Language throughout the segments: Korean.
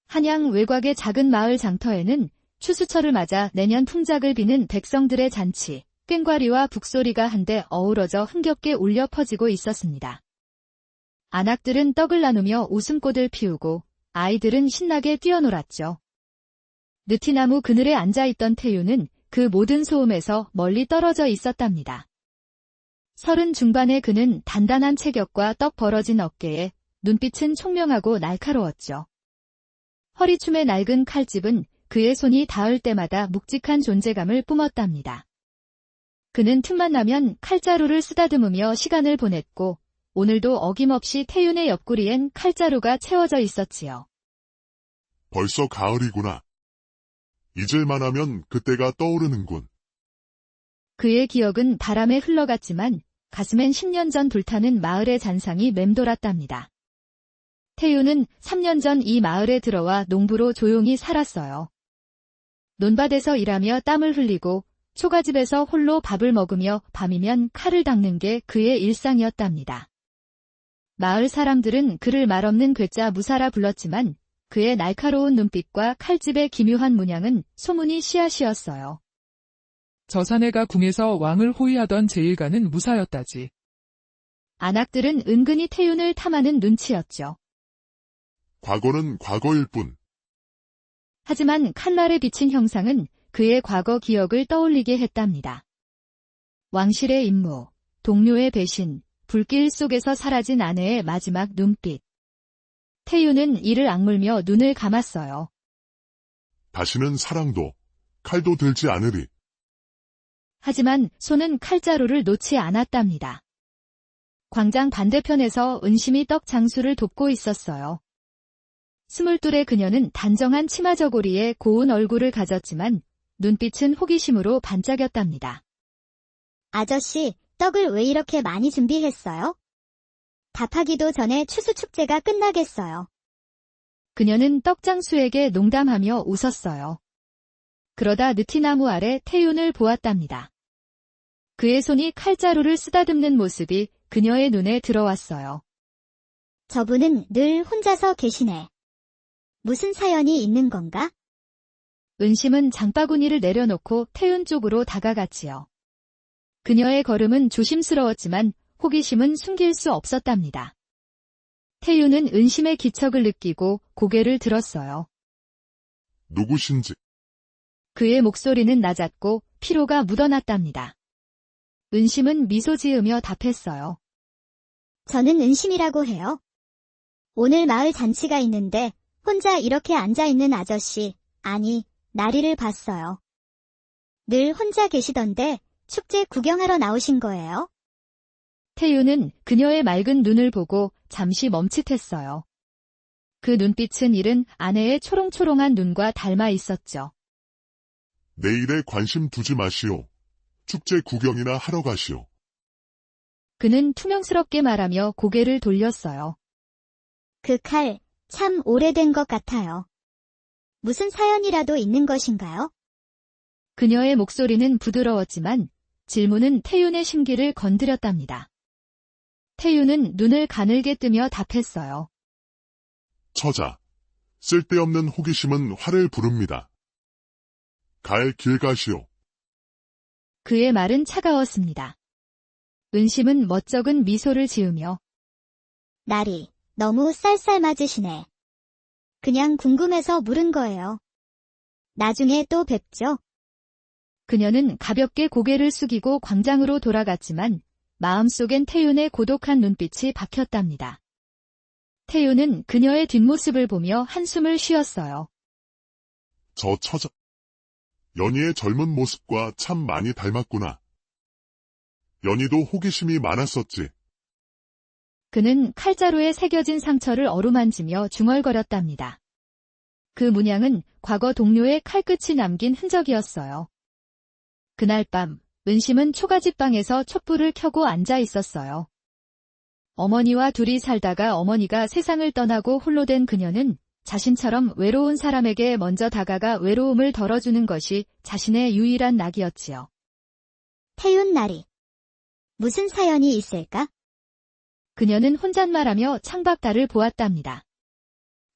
한양 외곽의 작은 마을 장터에는 추수철을 맞아 내년 풍작을 비는 백성들의 잔치, 꽹과리와 북소리가 한데 어우러져 흥겹게 울려 퍼지고 있었습니다. 안악들은 떡을 나누며 웃음꽃을 피우고 아이들은 신나게 뛰어놀았죠. 느티나무 그늘에 앉아있던 태유는 그 모든 소음에서 멀리 떨어져 있었답니다. 30 중반의 그는 단단한 체격과 떡 벌어진 어깨에 눈빛은 총명하고 날카로웠죠. 허리춤의 낡은 칼집은 그의 손이 닿을 때마다 묵직한 존재감을 뿜었답니다. 그는 틈만 나면 칼자루를 쓰다듬으며 시간을 보냈고 오늘도 어김없이 태윤의 옆구리엔 칼자루가 채워져 있었지요. 벌써 가을이구나. 잊을만 하면 그때가 떠오르는군. 그의 기억은 바람에 흘러갔지만 가슴엔 10년 전 불타는 마을의 잔상이 맴돌았답니다. 태윤은 3년 전 이 마을에 들어와 농부로 조용히 살았어요. 논밭에서 일하며 땀을 흘리고 초가집에서 홀로 밥을 먹으며 밤이면 칼을 닦는 게 그의 일상이었답니다. 마을 사람들은 그를 말없는 괴짜 무사라 불렀지만 그의 날카로운 눈빛과 칼집의 기묘한 문양은 소문이 씨앗이었어요. 저 사내가 궁에서 왕을 호위하던 제일가는 무사였다지. 안악들은 은근히 태윤을 탐하는 눈치였죠. 과거는 과거일 뿐. 하지만 칼날에 비친 형상은 그의 과거 기억을 떠올리게 했답니다. 왕실의 임무, 동료의 배신, 불길 속에서 사라진 아내의 마지막 눈빛. 태윤은 이를 악물며 눈을 감았어요. 다시는 사랑도, 칼도 들지 않으리. 하지만 손은 칼자루를 놓지 않았답니다. 광장 반대편에서 은심이 떡 장수를 돕고 있었어요. 22의 그녀는 단정한 치마 저고리에 고운 얼굴을 가졌지만 눈빛은 호기심으로 반짝였답니다. 아저씨, 떡을 왜 이렇게 많이 준비했어요? 답하기도 전에 추수축제가 끝나겠어요. 그녀는 떡장수에게 농담하며 웃었어요. 그러다 느티나무 아래 태윤을 보았답니다. 그의 손이 칼자루를 쓰다듬는 모습이 그녀의 눈에 들어왔어요. 저분은 늘 혼자서 계시네. 무슨 사연이 있는 건가? 은심은 장바구니를 내려놓고 태윤 쪽으로 다가갔지요. 그녀의 걸음은 조심스러웠지만 호기심은 숨길 수 없었답니다. 태윤은 은심의 기척을 느끼고 고개를 들었어요. 누구신지. 그의 목소리는 낮았고 피로가 묻어났답니다. 은심은 미소 지으며 답했어요. 저는 은심이라고 해요. 오늘 마을 잔치가 있는데 혼자 이렇게 앉아있는 아저씨, 아니, 나리를 봤어요. 늘 혼자 계시던데 축제 구경하러 나오신 거예요? 태윤은 그녀의 맑은 눈을 보고 잠시 멈칫했어요. 그 눈빛은 잃은 아내의 초롱초롱한 눈과 닮아 있었죠. 내일에 관심 두지 마시오. 축제 구경이나 하러 가시오. 그는 투명스럽게 말하며 고개를 돌렸어요. 그 칼, 참 오래된 것 같아요. 무슨 사연이라도 있는 것인가요? 그녀의 목소리는 부드러웠지만 질문은 태윤의 심기를 건드렸답니다. 태윤은 눈을 가늘게 뜨며 답했어요. 처자, 쓸데없는 호기심은 화를 부릅니다. 갈 길 가시오. 그의 말은 차가웠습니다. 은심은 멋쩍은 미소를 지으며 나리, 너무 쌀쌀맞으시네. 그냥 궁금해서 물은 거예요. 나중에 또 뵙죠. 그녀는 가볍게 고개를 숙이고 광장으로 돌아갔지만 마음속엔 태윤의 고독한 눈빛이 박혔답니다. 태윤은 그녀의 뒷모습을 보며 한숨을 쉬었어요. 저 처자. 연희의 젊은 모습과 참 많이 닮았구나. 연희도 호기심이 많았었지. 그는 칼자루에 새겨진 상처를 어루만지며 중얼거렸답니다. 그 문양은 과거 동료의 칼끝이 남긴 흔적이었어요. 그날 밤, 은심은 초가집방에서 촛불을 켜고 앉아 있었어요. 어머니와 둘이 살다가 어머니가 세상을 떠나고 홀로 된 그녀는 자신처럼 외로운 사람에게 먼저 다가가 외로움을 덜어주는 것이 자신의 유일한 낙이었지요. 태윤 나리. 무슨 사연이 있을까? 그녀는 혼잣말하며 창밖달을 보았답니다.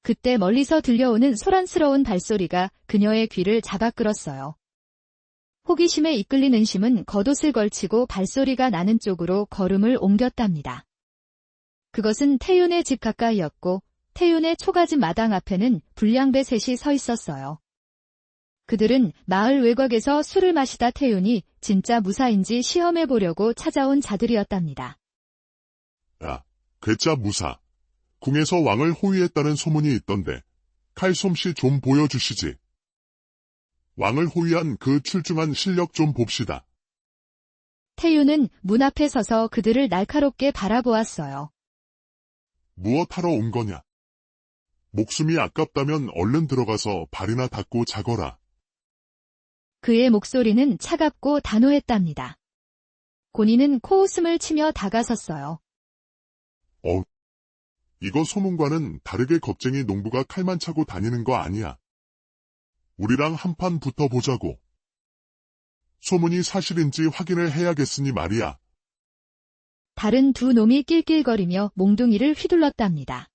그때 멀리서 들려오는 소란스러운 발소리가 그녀의 귀를 잡아 끌었어요. 호기심에 이끌린 은심은 겉옷을 걸치고 발소리가 나는 쪽으로 걸음을 옮겼답니다. 그것은 태윤의 집 가까이였고 태윤의 초가집 마당 앞에는 불량배 셋이 서 있었어요. 그들은 마을 외곽에서 술을 마시다 태윤이 진짜 무사인지 시험해보려고 찾아온 자들이었답니다. 야, 괴짜 무사. 궁에서 왕을 호위했다는 소문이 있던데 칼솜씨 좀 보여주시지. 왕을 호위한 그 출중한 실력 좀 봅시다. 태윤은 문 앞에 서서 그들을 날카롭게 바라보았어요. 무엇하러 온 거냐? 목숨이 아깝다면 얼른 들어가서 발이나 닦고 자거라. 그의 목소리는 차갑고 단호했답니다. 곤이는 코웃음을 치며 다가섰어요. 이거 소문과는 다르게 겁쟁이 농부가 칼만 차고 다니는 거 아니야. 우리랑 한판 붙어보자고. 소문이 사실인지 확인을 해야겠으니 말이야. 다른 두 놈이 낄낄거리며 몽둥이를 휘둘렀답니다.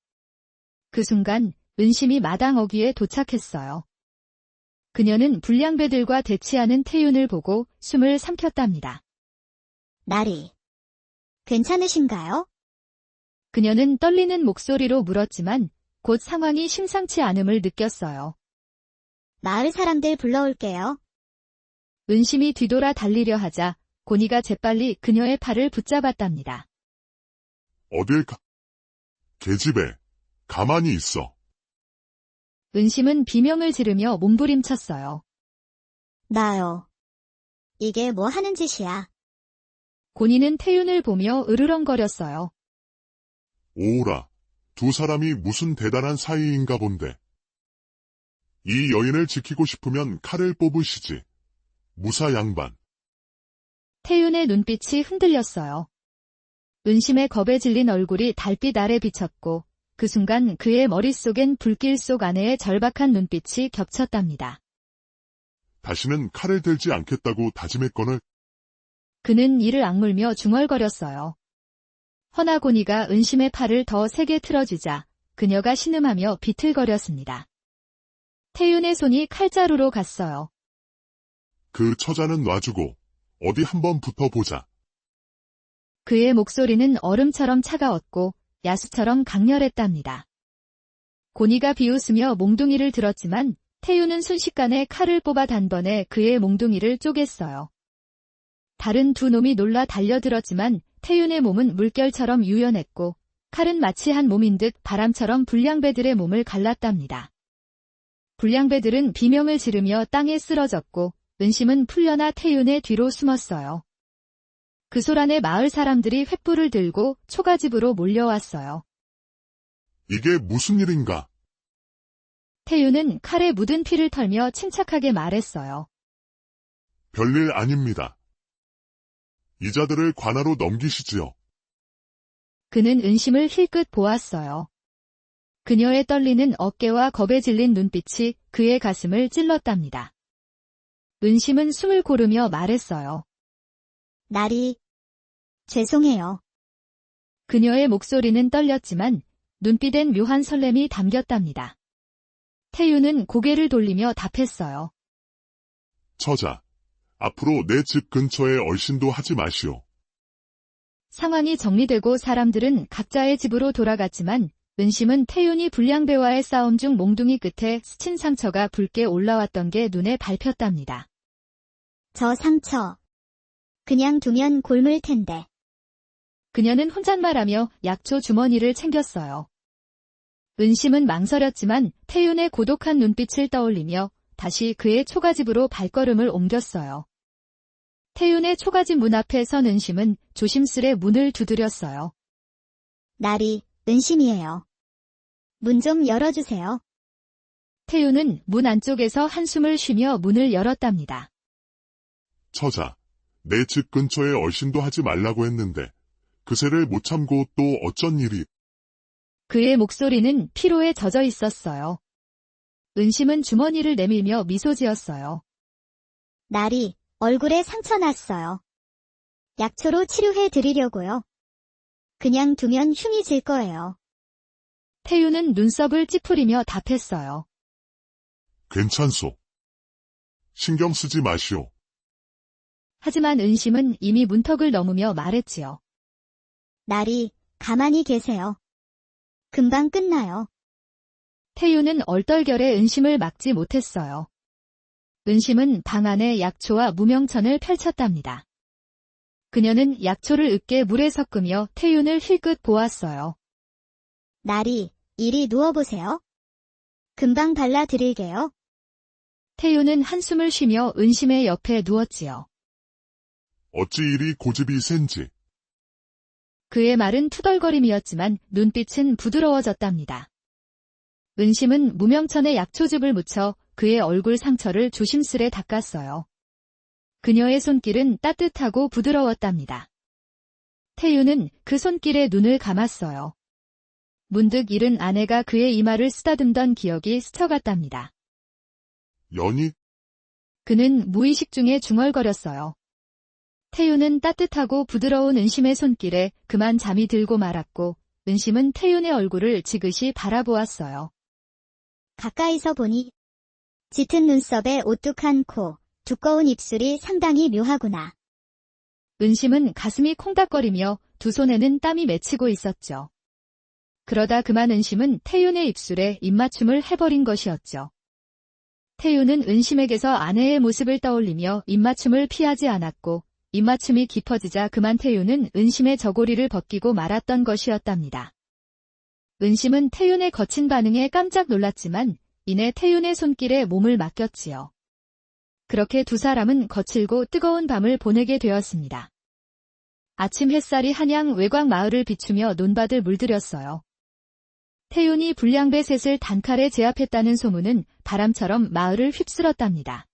그 순간 은심이 마당 어귀에 도착했어요. 그녀는 불량배들과 대치하는 태윤을 보고 숨을 삼켰답니다. 나리. 괜찮으신가요? 그녀는 떨리는 목소리로 물었지만 곧 상황이 심상치 않음을 느꼈어요. 마을 사람들 불러올게요. 은심이 뒤돌아 달리려 하자 곤이가 재빨리 그녀의 팔을 붙잡았답니다. 어딜 가? 계집애, 가만히 있어. 은심은 비명을 지르며 몸부림쳤어요. 나요. 이게 뭐 하는 짓이야? 곤이는 태윤을 보며 으르렁거렸어요. 오라, 두 사람이 무슨 대단한 사이인가 본데. 이 여인을 지키고 싶으면 칼을 뽑으시지. 무사 양반. 태윤의 눈빛이 흔들렸어요. 은심의 겁에 질린 얼굴이 달빛 아래 비쳤고 그 순간 그의 머릿속엔 불길 속 아내의 절박한 눈빛이 겹쳤답니다. 다시는 칼을 들지 않겠다고 다짐했거늘. 그는 이를 악물며 중얼거렸어요. 허나 곤이가 은심의 팔을 더 세게 틀어주자 그녀가 신음하며 비틀거렸습니다. 태윤의 손이 칼자루로 갔어요. 그 처자는 놔주고 어디 한번 붙어보자. 그의 목소리는 얼음처럼 차가웠고 야수처럼 강렬했답니다. 곤이가 비웃으며 몽둥이를 들었지만 태윤은 순식간에 칼을 뽑아 단번에 그의 몽둥이를 쪼갰어요. 다른 두 놈이 놀라 달려들었지만 태윤의 몸은 물결처럼 유연했고 칼은 마치 한 몸인 듯 바람처럼 불량배들의 몸을 갈랐답니다. 불량배들은 비명을 지르며 땅에 쓰러졌고 은심은 풀려나 태윤의 뒤로 숨었어요. 그 소란에 마을 사람들이 횃불을 들고 초가집으로 몰려왔어요. 이게 무슨 일인가? 태윤은 칼에 묻은 피를 털며 침착하게 말했어요. 별일 아닙니다. 이자들을 관하로 넘기시지요. 그는 은심을 힐끗 보았어요. 그녀의 떨리는 어깨와 겁에 질린 눈빛이 그의 가슴을 찔렀답니다. 은심은 숨을 고르며 말했어요. 나리. 죄송해요. 그녀의 목소리는 떨렸지만 눈빛엔 묘한 설렘이 담겼답니다. 태윤은 고개를 돌리며 답했어요. 처자, 앞으로 내 집 근처에 얼씬도 하지 마시오. 상황이 정리되고 사람들은 각자의 집으로 돌아갔지만 은심은 태윤이 불량배와의 싸움 중 몽둥이 끝에 스친 상처가 붉게 올라왔던 게 눈에 밟혔답니다. 저 상처. 그냥 두면 곪을 텐데. 그녀는 혼잣말하며 약초 주머니를 챙겼어요. 은심은 망설였지만 태윤의 고독한 눈빛을 떠올리며 다시 그의 초가집으로 발걸음을 옮겼어요. 태윤의 초가집 문 앞에 선 은심은 조심스레 문을 두드렸어요. 나리, 은심이에요. 문 좀 열어주세요. 태윤은 문 안쪽에서 한숨을 쉬며 문을 열었답니다. 처자, 내 집 근처에 얼씬도 하지 말라고 했는데 그새를 못 참고 또 어쩐 일이. 그의 목소리는 피로에 젖어 있었어요. 은심은 주머니를 내밀며 미소 지었어요. 나리, 얼굴에 상처 났어요. 약초로 치료해 드리려고요. 그냥 두면 흉이 질 거예요. 태유는 눈썹을 찌푸리며 답했어요. 괜찮소. 신경 쓰지 마시오. 하지만 은심은 이미 문턱을 넘으며 말했지요. 나리, 가만히 계세요. 금방 끝나요. 태유는 얼떨결에 은심을 막지 못했어요. 은심은 방 안에 약초와 무명천을 펼쳤답니다. 그녀는 약초를 으깨 물에 섞으며 태윤을 힐끗 보았어요. 나리, 이리 누워보세요. 금방 발라드릴게요. 태윤은 한숨을 쉬며 은심의 옆에 누웠지요. 어찌 이리 고집이 센지. 그의 말은 투덜거림이었지만 눈빛은 부드러워졌답니다. 은심은 무명천에 약초즙을 묻혀 그의 얼굴 상처를 조심스레 닦았어요. 그녀의 손길은 따뜻하고 부드러웠답니다. 태유는 그 손길에 눈을 감았어요. 문득 잃은 아내가 그의 이마를 쓰다듬던 기억이 스쳐갔답니다. 연희? 그는 무의식 중에 중얼거렸어요. 태유는 따뜻하고 부드러운 은심의 손길에 그만 잠이 들고 말았고 은심은 태윤의 얼굴을 지그시 바라보았어요. 가까이서 보니 짙은 눈썹에 오뚝한 코, 두꺼운 입술이 상당히 묘하구나. 은심은 가슴이 콩닥거리며 두 손에는 땀이 맺히고 있었죠. 그러다 그만 은심은 태윤의 입술에 입맞춤을 해버린 것이었죠. 태윤은 은심에게서 아내의 모습을 떠올리며 입맞춤을 피하지 않았고 입맞춤이 깊어지자 그만 태윤은 은심의 저고리를 벗기고 말았던 것이었답니다. 은심은 태윤의 거친 반응에 깜짝 놀랐지만 이내 태윤의 손길에 몸을 맡겼지요. 그렇게 두 사람은 거칠고 뜨거운 밤을 보내게 되었습니다. 아침 햇살이 한양 외곽 마을을 비추며 논밭을 물들였어요. 태윤이 불량배 셋을 단칼에 제압했다는 소문은 바람처럼 마을을 휩쓸었답니다.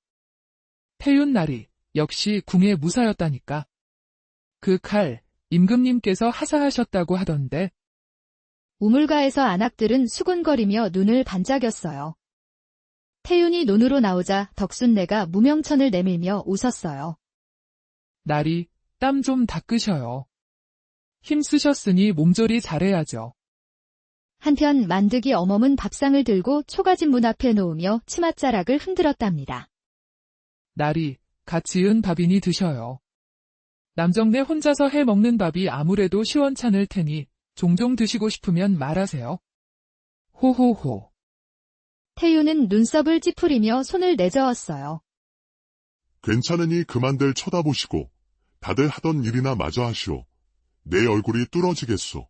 태윤 나리, 역시 궁의 무사였다니까. 그 칼, 임금님께서 하사하셨다고 하던데. 우물가에서 안악들은 수군거리며 눈을 반짝였어요. 태윤이 논으로 나오자 덕순네가 무명천을 내밀며 웃었어요. 나리, 땀 좀 닦으셔요. 힘쓰셨으니 몸조리 잘해야죠. 한편 만득이 어멈은 밥상을 들고 초가집 문 앞에 놓으며 치맛자락을 흔들었답니다. 나리, 갓 지은 밥이니 드셔요. 남정네 혼자서 해 먹는 밥이 아무래도 시원찮을 테니 종종 드시고 싶으면 말하세요. 호호호. 태윤은 눈썹을 찌푸리며 손을 내저었어요. 괜찮으니 그만들 쳐다보시고 다들 하던 일이나 마저 하시오. 내 얼굴이 뚫어지겠소.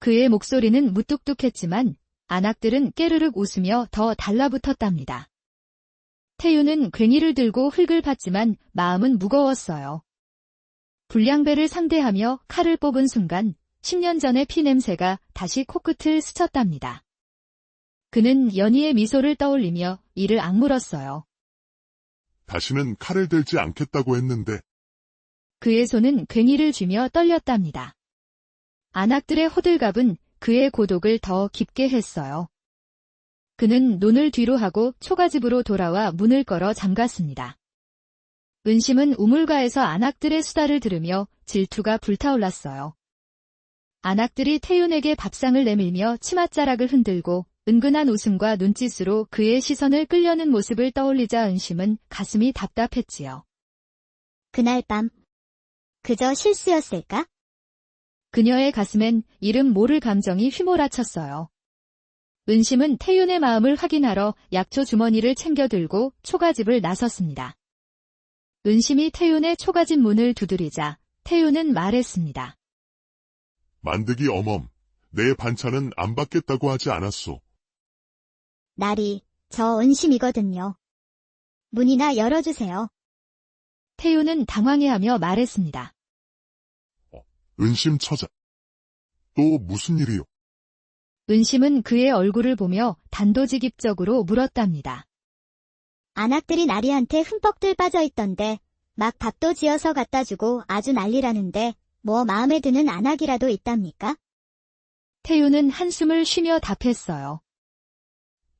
그의 목소리는 무뚝뚝했지만 안악들은 깨르륵 웃으며 더 달라붙었답니다. 태윤은 괭이를 들고 흙을 팠지만 마음은 무거웠어요. 불량배를 상대하며 칼을 뽑은 순간 10년 전의 피냄새가 다시 코끝을 스쳤답니다. 그는 연희의 미소를 떠올리며 이를 악물었어요. 다시는 칼을 들지 않겠다고 했는데. 그의 손은 괭이를 쥐며 떨렸답니다. 안악들의 호들갑은 그의 고독을 더 깊게 했어요. 그는 논을 뒤로 하고 초가집으로 돌아와 문을 걸어 잠갔습니다. 은심은 우물가에서 안악들의 수다를 들으며 질투가 불타올랐어요. 안악들이 태윤에게 밥상을 내밀며 치맛자락을 흔들고 은근한 웃음과 눈짓으로 그의 시선을 끌려는 모습을 떠올리자 은심은 가슴이 답답했지요. 그날 밤, 그저 실수였을까? 그녀의 가슴엔 이름 모를 감정이 휘몰아쳤어요. 은심은 태윤의 마음을 확인하러 약초 주머니를 챙겨 들고 초가집을 나섰습니다. 은심이 태윤의 초가집 문을 두드리자 태윤은 말했습니다. 만득이 어멈, 내 반찬은 안 받겠다고 하지 않았소. 나리, 저 은심이거든요. 문이나 열어주세요. 태윤은 당황해하며 말했습니다. 은심 처자. 또 무슨 일이요? 은심은 그의 얼굴을 보며 단도직입적으로 물었답니다. 안악들이 나리한테 흠뻑들 빠져있던데 막 밥도 지어서 갖다 주고 아주 난리라는데 뭐 마음에 드는 안악이라도 있답니까? 태윤은 한숨을 쉬며 답했어요.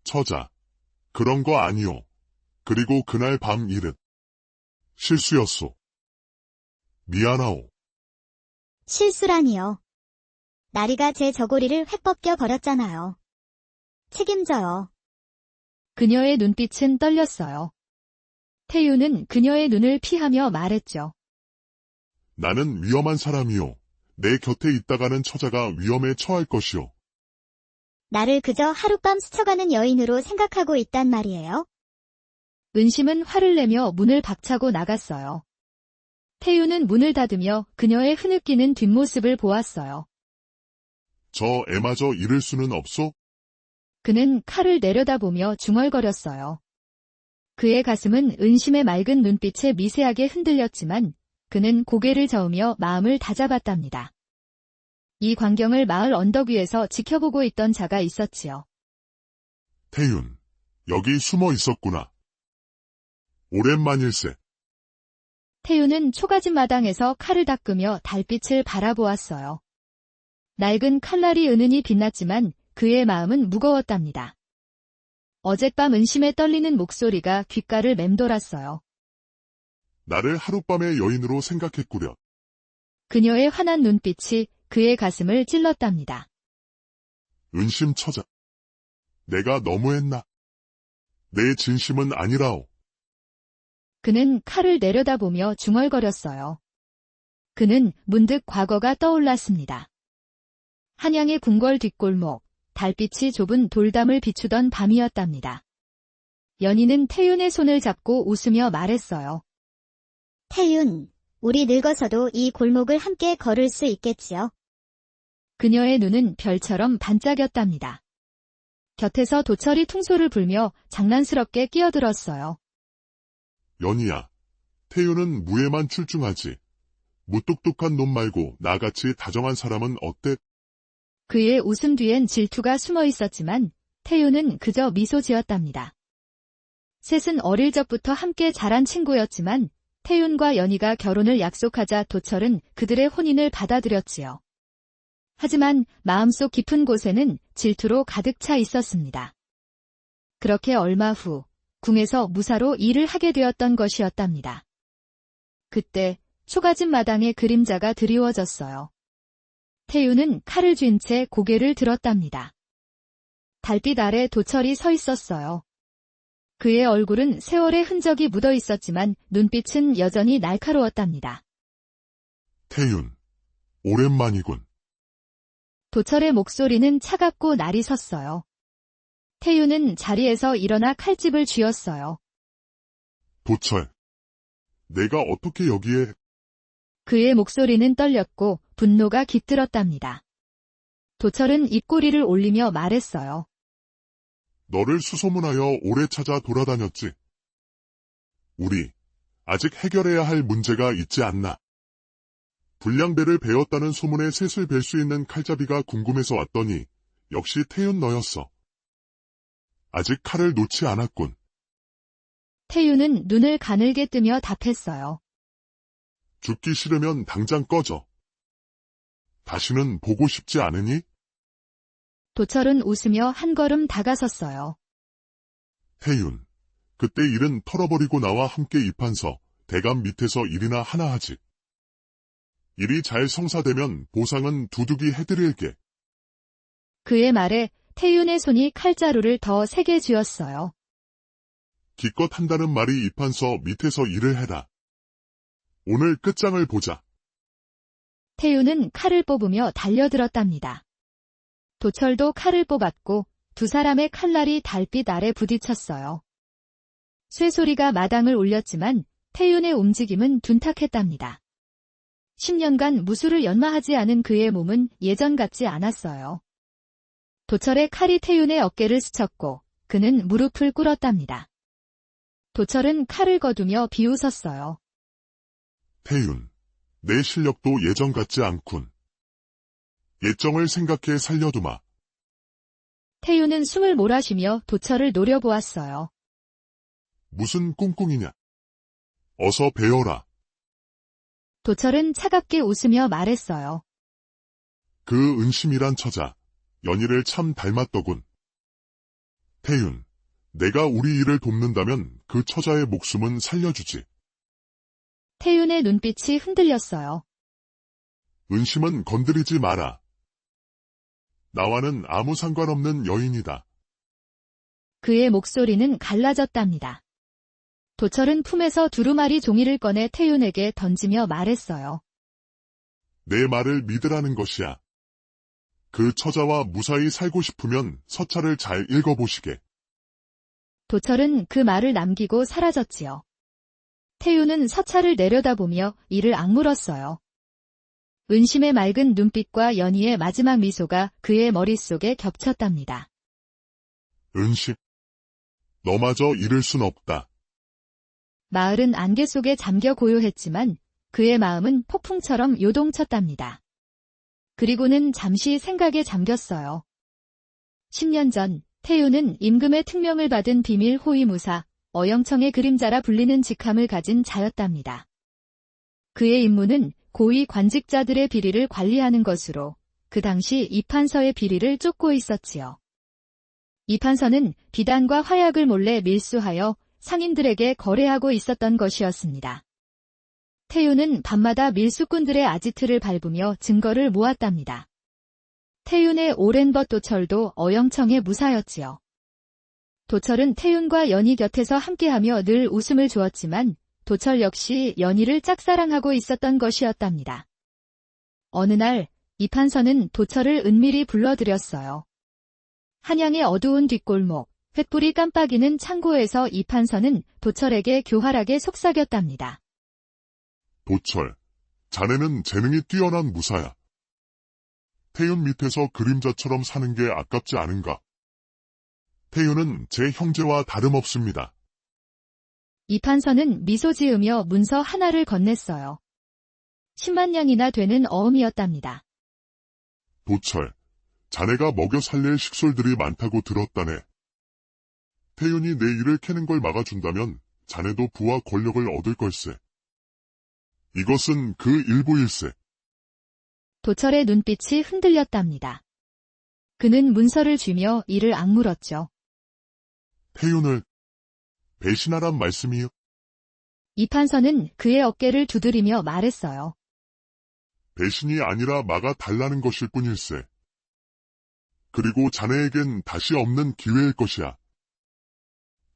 처자. 그런 거 아니오. 그리고 그날 밤 일은 실수였소. 미안하오. 실수라니요. 나리가 제 저고리를 획 벗겨 버렸잖아요. 책임져요. 그녀의 눈빛은 떨렸어요. 태유는 그녀의 눈을 피하며 말했죠. 나는 위험한 사람이요. 내 곁에 있다가는 처자가 위험에 처할 것이요. 나를 그저 하룻밤 스쳐가는 여인으로 생각하고 있단 말이에요. 은심은 화를 내며 문을 박차고 나갔어요. 태유는 문을 닫으며 그녀의 흐느끼는 뒷모습을 보았어요. 저 애마저 잃을 수는 없소? 그는 칼을 내려다보며 중얼거렸어요. 그의 가슴은 은심의 맑은 눈빛에 미세하게 흔들렸지만 그는 고개를 저으며 마음을 다잡았답니다. 이 광경을 마을 언덕 위에서 지켜보고 있던 자가 있었지요. 태윤, 여기 숨어 있었구나. 오랜만일세. 태유는 초가집 마당에서 칼을 닦으며 달빛을 바라보았어요. 낡은 칼날이 은은히 빛났지만 그의 마음은 무거웠답니다. 어젯밤 은심에 떨리는 목소리가 귓가를 맴돌았어요. 나를 하룻밤의 여인으로 생각했구려. 그녀의 환한 눈빛이 그의 가슴을 찔렀답니다. 은심 처자. 내가 너무했나? 내 진심은 아니라오. 그는 칼을 내려다보며 중얼거렸어요. 그는 문득 과거가 떠올랐습니다. 한양의 궁궐 뒷골목, 달빛이 좁은 돌담을 비추던 밤이었답니다. 연희는 태윤의 손을 잡고 웃으며 말했어요. 태윤, 우리 늙어서도 이 골목을 함께 걸을 수 있겠지요. 그녀의 눈은 별처럼 반짝였답니다. 곁에서 도철이 퉁소를 불며 장난스럽게 끼어들었어요. 연희야, 태윤은 무예만 출중하지. 무뚝뚝한 놈 말고 나같이 다정한 사람은 어때? 그의 웃음 뒤엔 질투가 숨어 있었지만 태윤은 그저 미소 지었답니다. 셋은 어릴 적부터 함께 자란 친구였지만 태윤과 연희가 결혼을 약속하자 도철은 그들의 혼인을 받아들였지요. 하지만 마음속 깊은 곳에는 질투로 가득 차 있었습니다. 그렇게 얼마 후 궁에서 무사로 일을 하게 되었던 것이었답니다. 그때 초가집 마당에 그림자가 드리워졌어요. 태유는 칼을 쥔 채 고개를 들었답니다. 달빛 아래 도철이 서 있었어요. 그의 얼굴은 세월의 흔적이 묻어 있었지만 눈빛은 여전히 날카로웠답니다. 태윤, 오랜만이군. 도철의 목소리는 차갑고 날이 섰어요. 태유는 자리에서 일어나 칼집을 쥐었어요. 도철, 내가 어떻게 여기에... 그의 목소리는 떨렸고 분노가 깃들었답니다. 도철은 입꼬리를 올리며 말했어요. 너를 수소문하여 오래 찾아 돌아다녔지. 우리 아직 해결해야 할 문제가 있지 않나. 불량배를 베었다는 소문에 셋을 뵐 수 있는 칼잡이가 궁금해서 왔더니 역시 태윤 너였어. 아직 칼을 놓지 않았군. 태유는 눈을 가늘게 뜨며 답했어요. 죽기 싫으면 당장 꺼져. 다시는 보고 싶지 않으니? 도철은 웃으며 한 걸음 다가섰어요. 태윤, 그때 일은 털어버리고 나와 함께 입한서 대감 밑에서 일이나 하나 하지. 일이 잘 성사되면 보상은 두둑이 해드릴게. 그의 말에 태윤의 손이 칼자루를 더 세게 쥐었어요. 기껏 한다는 말이 입한서 밑에서 일을 해라. 오늘 끝장을 보자. 태윤은 칼을 뽑으며 달려들었답니다. 도철도 칼을 뽑았고 두 사람의 칼날이 달빛 아래 부딪혔어요. 쇠소리가 마당을 울렸지만 태윤의 움직임은 둔탁했답니다. 10년간 무술을 연마하지 않은 그의 몸은 예전 같지 않았어요. 도철의 칼이 태윤의 어깨를 스쳤고 그는 무릎을 꿇었답니다. 도철은 칼을 거두며 비웃었어요. 태윤, 내 실력도 예전 같지 않군. 예정을 생각해 살려두마. 태윤은 숨을 몰아쉬며 도철을 노려보았어요. 무슨 꿍꿍이냐. 어서 배워라. 도철은 차갑게 웃으며 말했어요. 그 은심이란 처자, 연희를 참 닮았더군. 태윤, 내가 우리 일을 돕는다면 그 처자의 목숨은 살려주지. 태윤의 눈빛이 흔들렸어요. 은심은 건드리지 마라. 나와는 아무 상관없는 여인이다. 그의 목소리는 갈라졌답니다. 도철은 품에서 두루마리 종이를 꺼내 태윤에게 던지며 말했어요. 내 말을 믿으라는 것이야. 그 처자와 무사히 살고 싶으면 서찰을 잘 읽어보시게. 도철은 그 말을 남기고 사라졌지요. 태윤은 서찰을 내려다보며 이를 악물었어요. 은심의 맑은 눈빛과 연희의 마지막 미소가 그의 머릿속에 겹쳤답니다. 은심, 너마저 잃을 순 없다. 마을은 안개 속에 잠겨 고요했지만 그의 마음은 폭풍처럼 요동쳤답니다. 그리고는 잠시 생각에 잠겼어요. 10년 전 태윤은 임금의 특명을 받은 비밀 호위무사 어영청의 그림자라 불리는 직함을 가진 자였답니다. 그의 임무는 고위 관직자들의 비리를 관리하는 것으로 그 당시 이판서의 비리를 쫓고 있었지요. 이판서는 비단과 화약을 몰래 밀수하여 상인들에게 거래하고 있었던 것이었습니다. 태윤은 밤마다 밀수꾼들의 아지트를 밟으며 증거를 모았답니다. 태윤의 오랜 벗 도철도 어영청의 무사였지요. 도철은 태윤과 연희 곁에서 함께하며 늘 웃음을 주었지만 도철 역시 연희를 짝사랑하고 있었던 것이었답니다. 어느 날 이판서는 도철을 은밀히 불러들였어요. 한양의 어두운 뒷골목, 횃불이 깜빡이는 창고에서 이판서는 도철에게 교활하게 속삭였답니다. 도철, 자네는 재능이 뛰어난 무사야. 태윤 밑에서 그림자처럼 사는 게 아깝지 않은가? 태윤은 제 형제와 다름없습니다. 이판서는 미소 지으며 문서 하나를 건넸어요. 10만 냥이나 되는 어음이었답니다. 도철, 자네가 먹여 살릴 식솔들이 많다고 들었다네. 태윤이 내 일을 캐는 걸 막아준다면 자네도 부와 권력을 얻을 걸세. 이것은 그 일부일세. 도철의 눈빛이 흔들렸답니다. 그는 문서를 쥐며 이를 악물었죠. 태윤을 배신하란 말씀이요? 이판서는 그의 어깨를 두드리며 말했어요. 배신이 아니라 막아 달라는 것일 뿐일세. 그리고 자네에겐 다시 없는 기회일 것이야.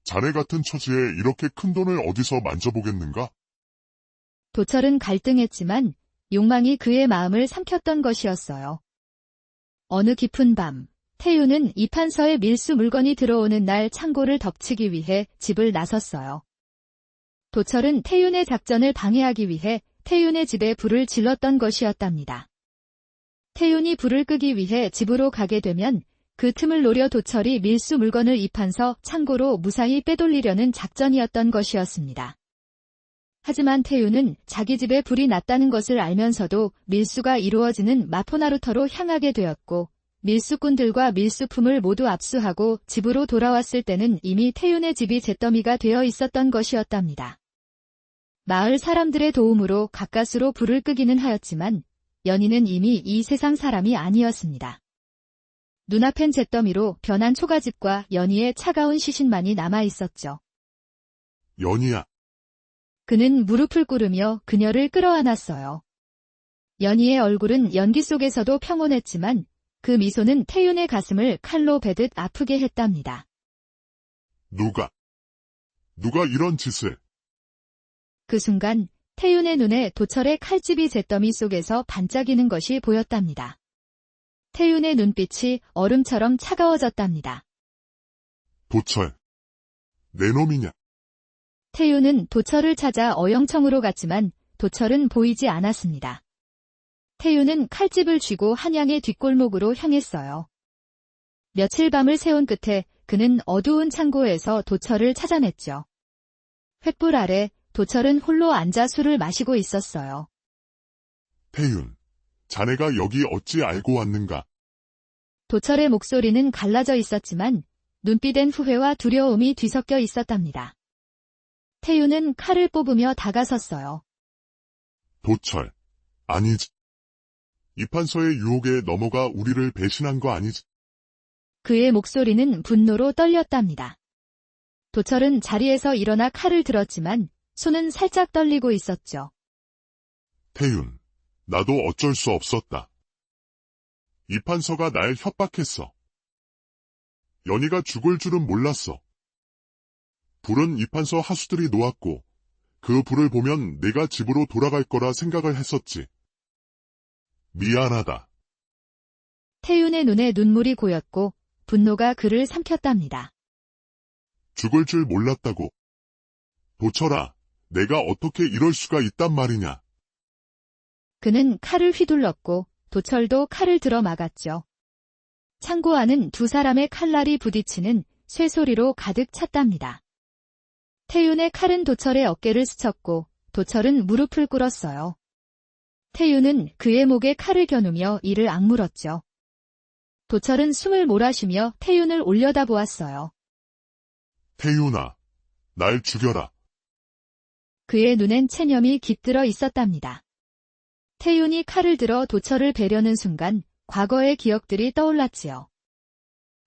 자네 같은 처지에 이렇게 큰 돈을 어디서 만져보겠는가? 도철은 갈등했지만 욕망이 그의 마음을 삼켰던 것이었어요. 어느 깊은 밤, 태윤은 이판서의 밀수 물건이 들어오는 날 창고를 덮치기 위해 집을 나섰어요. 도철은 태윤의 작전을 방해하기 위해 태윤의 집에 불을 질렀던 것이었답니다. 태윤이 불을 끄기 위해 집으로 가게 되면 그 틈을 노려 도철이 밀수 물건을 이판서 창고로 무사히 빼돌리려는 작전이었던 것이었습니다. 하지만 태윤은 자기 집에 불이 났다는 것을 알면서도 밀수가 이루어지는 마포나루터로 향하게 되었고 밀수꾼들과 밀수품을 모두 압수하고 집으로 돌아왔을 때는 이미 태윤의 집이 잿더미가 되어 있었던 것이었답니다. 마을 사람들의 도움으로 가까스로 불을 끄기는 하였지만 연희는 이미 이 세상 사람이 아니었습니다. 눈앞엔 잿더미로 변한 초가집과 연희의 차가운 시신만이 남아있었죠. 연희야. 그는 무릎을 꿇으며 그녀를 끌어안았어요. 연희의 얼굴은 연기 속에서도 평온했지만 그 미소는 태윤의 가슴을 칼로 베듯 아프게 했답니다. 누가 이런 짓을? 그 순간 태윤의 눈에 도철의 칼집이 잿더미 속에서 반짝이는 것이 보였답니다. 태윤의 눈빛이 얼음처럼 차가워졌답니다. 도철, 내 놈이냐? 태윤은 도철을 찾아 어영청으로 갔지만 도철은 보이지 않았습니다. 태윤은 칼집을 쥐고 한양의 뒷골목으로 향했어요. 며칠 밤을 새운 끝에 그는 어두운 창고에서 도철을 찾아냈죠. 횃불 아래 도철은 홀로 앉아 술을 마시고 있었어요. 태윤, 자네가 여기 어찌 알고 왔는가? 도철의 목소리는 갈라져 있었지만 눈빛엔 후회와 두려움이 뒤섞여 있었답니다. 태윤은 칼을 뽑으며 다가섰어요. 도철, 아니지. 이판서의 유혹에 넘어가 우리를 배신한 거 아니지? 그의 목소리는 분노로 떨렸답니다. 도철은 자리에서 일어나 칼을 들었지만 손은 살짝 떨리고 있었죠. 태윤, 나도 어쩔 수 없었다. 이판서가 날 협박했어. 연희가 죽을 줄은 몰랐어. 불은 이판서 하수들이 놓았고 그 불을 보면 내가 집으로 돌아갈 거라 생각을 했었지. 미안하다. 태윤의 눈에 눈물이 고였고 분노가 그를 삼켰답니다. 죽을 줄 몰랐다고. 도철아, 내가 어떻게 이럴 수가 있단 말이냐. 그는 칼을 휘둘렀고 도철도 칼을 들어 막았죠. 창고 안은 두 사람의 칼날이 부딪히는 쇠소리로 가득 찼답니다. 태윤의 칼은 도철의 어깨를 스쳤고 도철은 무릎을 꿇었어요. 태윤은 그의 목에 칼을 겨누며 이를 악물었죠. 도철은 숨을 몰아쉬며 태윤을 올려다보았어요. 태윤아, 날 죽여라. 그의 눈엔 체념이 깃들어 있었답니다. 태윤이 칼을 들어 도철을 베려는 순간 과거의 기억들이 떠올랐지요.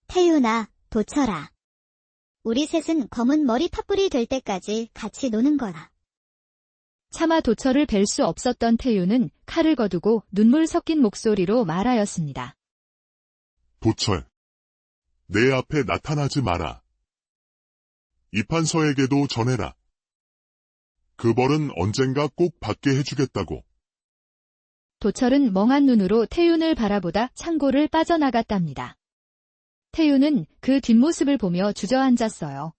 태윤아, 도철아. 우리 셋은 검은 머리 팥불이 될 때까지 같이 노는 거라. 차마 도철을 뵐 수 없었던 태윤은 칼을 거두고 눈물 섞인 목소리로 말하였습니다. 도철, 내 앞에 나타나지 마라. 이판서에게도 전해라. 그 벌은 언젠가 꼭 받게 해주겠다고. 도철은 멍한 눈으로 태윤을 바라보다 창고를 빠져나갔답니다. 태윤은 그 뒷모습을 보며 주저앉았어요.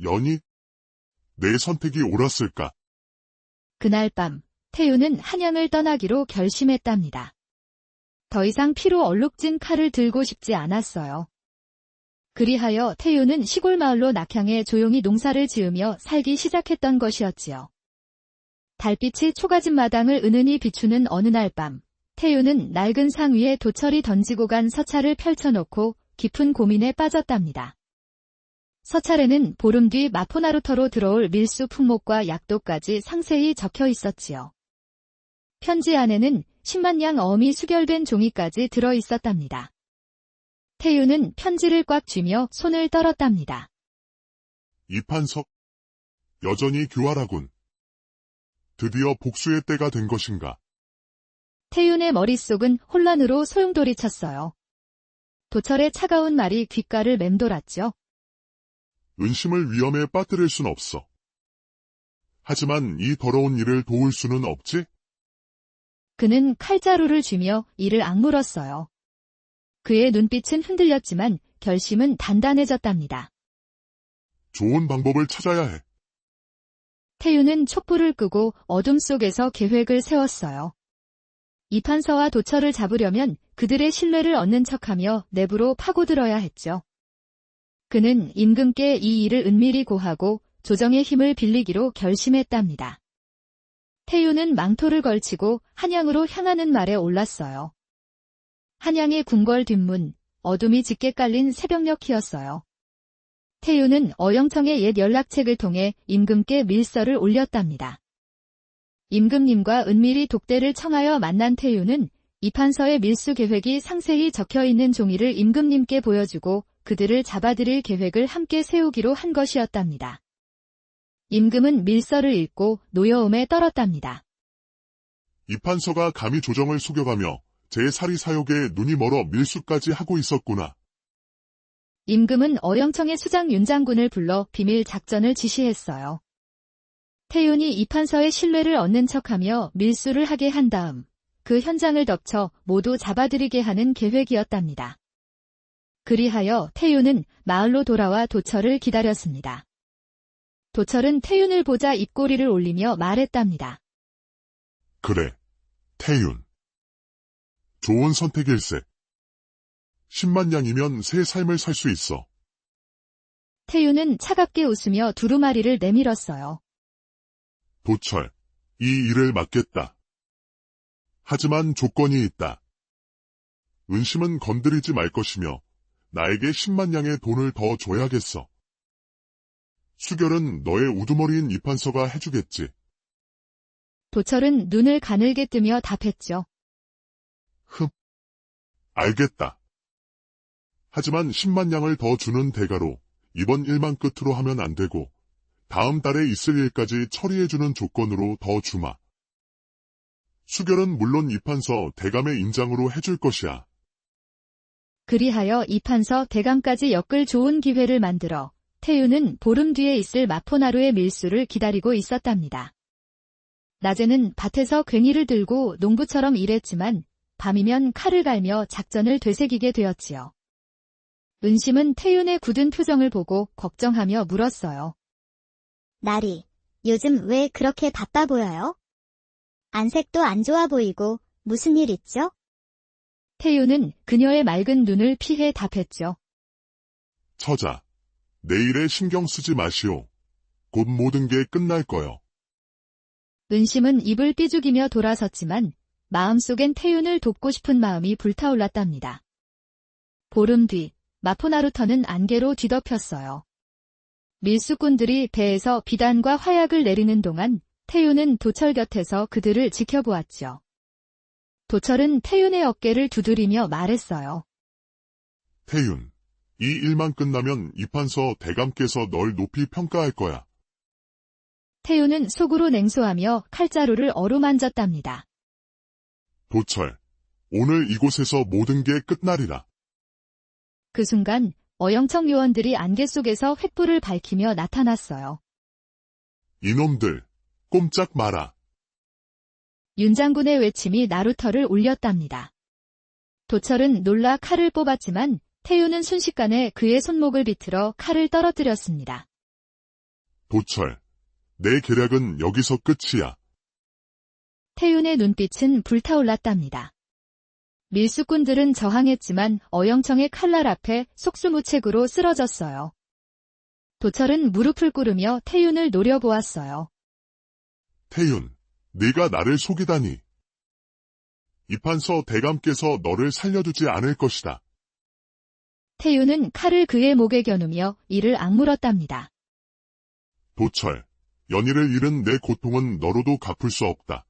연희, 내 선택이 옳았을까? 그날 밤 태윤은 한양을 떠나기로 결심했답니다. 더 이상 피로 얼룩진 칼을 들고 싶지 않았어요. 그리하여 태윤은 시골 마을로 낙향해 조용히 농사를 지으며 살기 시작했던 것이었지요. 달빛이 초가집 마당을 은은히 비추는 어느 날 밤, 태윤은 낡은 상 위에 도철이 던지고 간 서찰을 펼쳐놓고 깊은 고민에 빠졌답니다. 서찰에는 보름 뒤 마포나루터로 들어올 밀수 품목과 약도까지 상세히 적혀 있었지요. 편지 안에는 10만냥 어음이 수결된 종이까지 들어 있었답니다. 태윤은 편지를 꽉 쥐며 손을 떨었답니다. 이판석, 여전히 교활하군. 드디어 복수의 때가 된 것인가? 태윤의 머릿속은 혼란으로 소용돌이쳤어요. 도철의 차가운 말이 귓가를 맴돌았죠. 은심을 위험에 빠뜨릴 순 없어. 하지만 이 더러운 일을 도울 수는 없지? 그는 칼자루를 쥐며 이를 악물었어요. 그의 눈빛은 흔들렸지만 결심은 단단해졌답니다. 좋은 방법을 찾아야 해. 태윤은 촛불을 끄고 어둠 속에서 계획을 세웠어요. 이판서와 도철을 잡으려면 그들의 신뢰를 얻는 척하며 내부로 파고들어야 했죠. 그는 임금께 이 일을 은밀히 고하고 조정의 힘을 빌리기로 결심했답니다. 태윤은 망토를 걸치고 한양으로 향하는 말에 올랐어요. 한양의 궁궐 뒷문, 어둠이 짙게 깔린 새벽녘이었어요. 태윤은 어영청의 옛 연락책을 통해 임금께 밀서를 올렸답니다. 임금님과 은밀히 독대를 청하여 만난 태윤은 이판서의 밀수 계획이 상세히 적혀있는 종이를 임금님께 보여주고 그들을 잡아들일 계획을 함께 세우기로 한 것이었답니다. 임금은 밀서를 읽고 노여움에 떨었답니다. 이판서가 감히 조정을 속여가며 제 사리 사욕에 눈이 멀어 밀수까지 하고 있었구나. 임금은 어영청의 수장 윤장군을 불러 비밀 작전을 지시했어요. 태윤이 이판서의 신뢰를 얻는 척하며 밀수를 하게 한 다음 그 현장을 덮쳐 모두 잡아들이게 하는 계획이었답니다. 그리하여 태윤은 마을로 돌아와 도철을 기다렸습니다. 도철은 태윤을 보자 입꼬리를 올리며 말했답니다. 그래, 태윤. 좋은 선택일세. 10만냥이면 새 삶을 살 수 있어. 태윤은 차갑게 웃으며 두루마리를 내밀었어요. 도철, 이 일을 맡겠다. 하지만 조건이 있다. 은심은 건드리지 말 것이며 나에게 10만냥의 돈을 더 줘야겠어. 수결은 너의 우두머리인 이판서가 해주겠지. 도철은 눈을 가늘게 뜨며 답했죠. 알겠다. 하지만 10만냥을 더 주는 대가로 이번 일만 끝으로 하면 안 되고 다음 달에 있을 일까지 처리해주는 조건으로 더 주마. 수결은 물론 이판서 대감의 인장으로 해줄 것이야. 그리하여 이판서 대감까지 엮을 좋은 기회를 만들어 태유는 보름 뒤에 있을 마포나루의 밀수를 기다리고 있었답니다. 낮에는 밭에서 괭이를 들고 농부처럼 일했지만 밤이면 칼을 갈며 작전을 되새기게 되었지요. 은심은 태윤의 굳은 표정을 보고 걱정하며 물었어요. 나리, 요즘 왜 그렇게 바빠 보여요? 안색도 안 좋아 보이고 무슨 일 있죠? 태윤은 그녀의 맑은 눈을 피해 답했죠. 처자, 내일에 신경 쓰지 마시오. 곧 모든 게 끝날 거요. 은심은 입을 삐죽이며 돌아섰지만 마음속엔 태윤을 돕고 싶은 마음이 불타올랐답니다. 보름 뒤 마포나루터는 안개로 뒤덮였어요. 밀수꾼들이 배에서 비단과 화약을 내리는 동안 태윤은 도철 곁에서 그들을 지켜보았죠. 도철은 태윤의 어깨를 두드리며 말했어요. 태윤, 이 일만 끝나면 이판서 대감께서 널 높이 평가할 거야. 태윤은 속으로 냉소하며 칼자루를 어루만졌답니다. 도철, 오늘 이곳에서 모든 게 끝나리라. 그 순간 어영청 요원들이 안개 속에서 횃불을 밝히며 나타났어요. 이놈들, 꼼짝 마라. 윤 장군의 외침이 나루터를 울렸답니다. 도철은 놀라 칼을 뽑았지만 태윤은 순식간에 그의 손목을 비틀어 칼을 떨어뜨렸습니다. 도철, 내 계략은 여기서 끝이야. 태윤의 눈빛은 불타올랐답니다. 밀수꾼들은 저항했지만 어영청의 칼날 앞에 속수무책으로 쓰러졌어요. 도철은 무릎을 꿇으며 태윤을 노려보았어요. 태윤, 네가 나를 속이다니. 이판서 대감께서 너를 살려두지 않을 것이다. 태윤은 칼을 그의 목에 겨누며 이를 악물었답니다. 도철, 연희를 잃은 내 고통은 너로도 갚을 수 없다.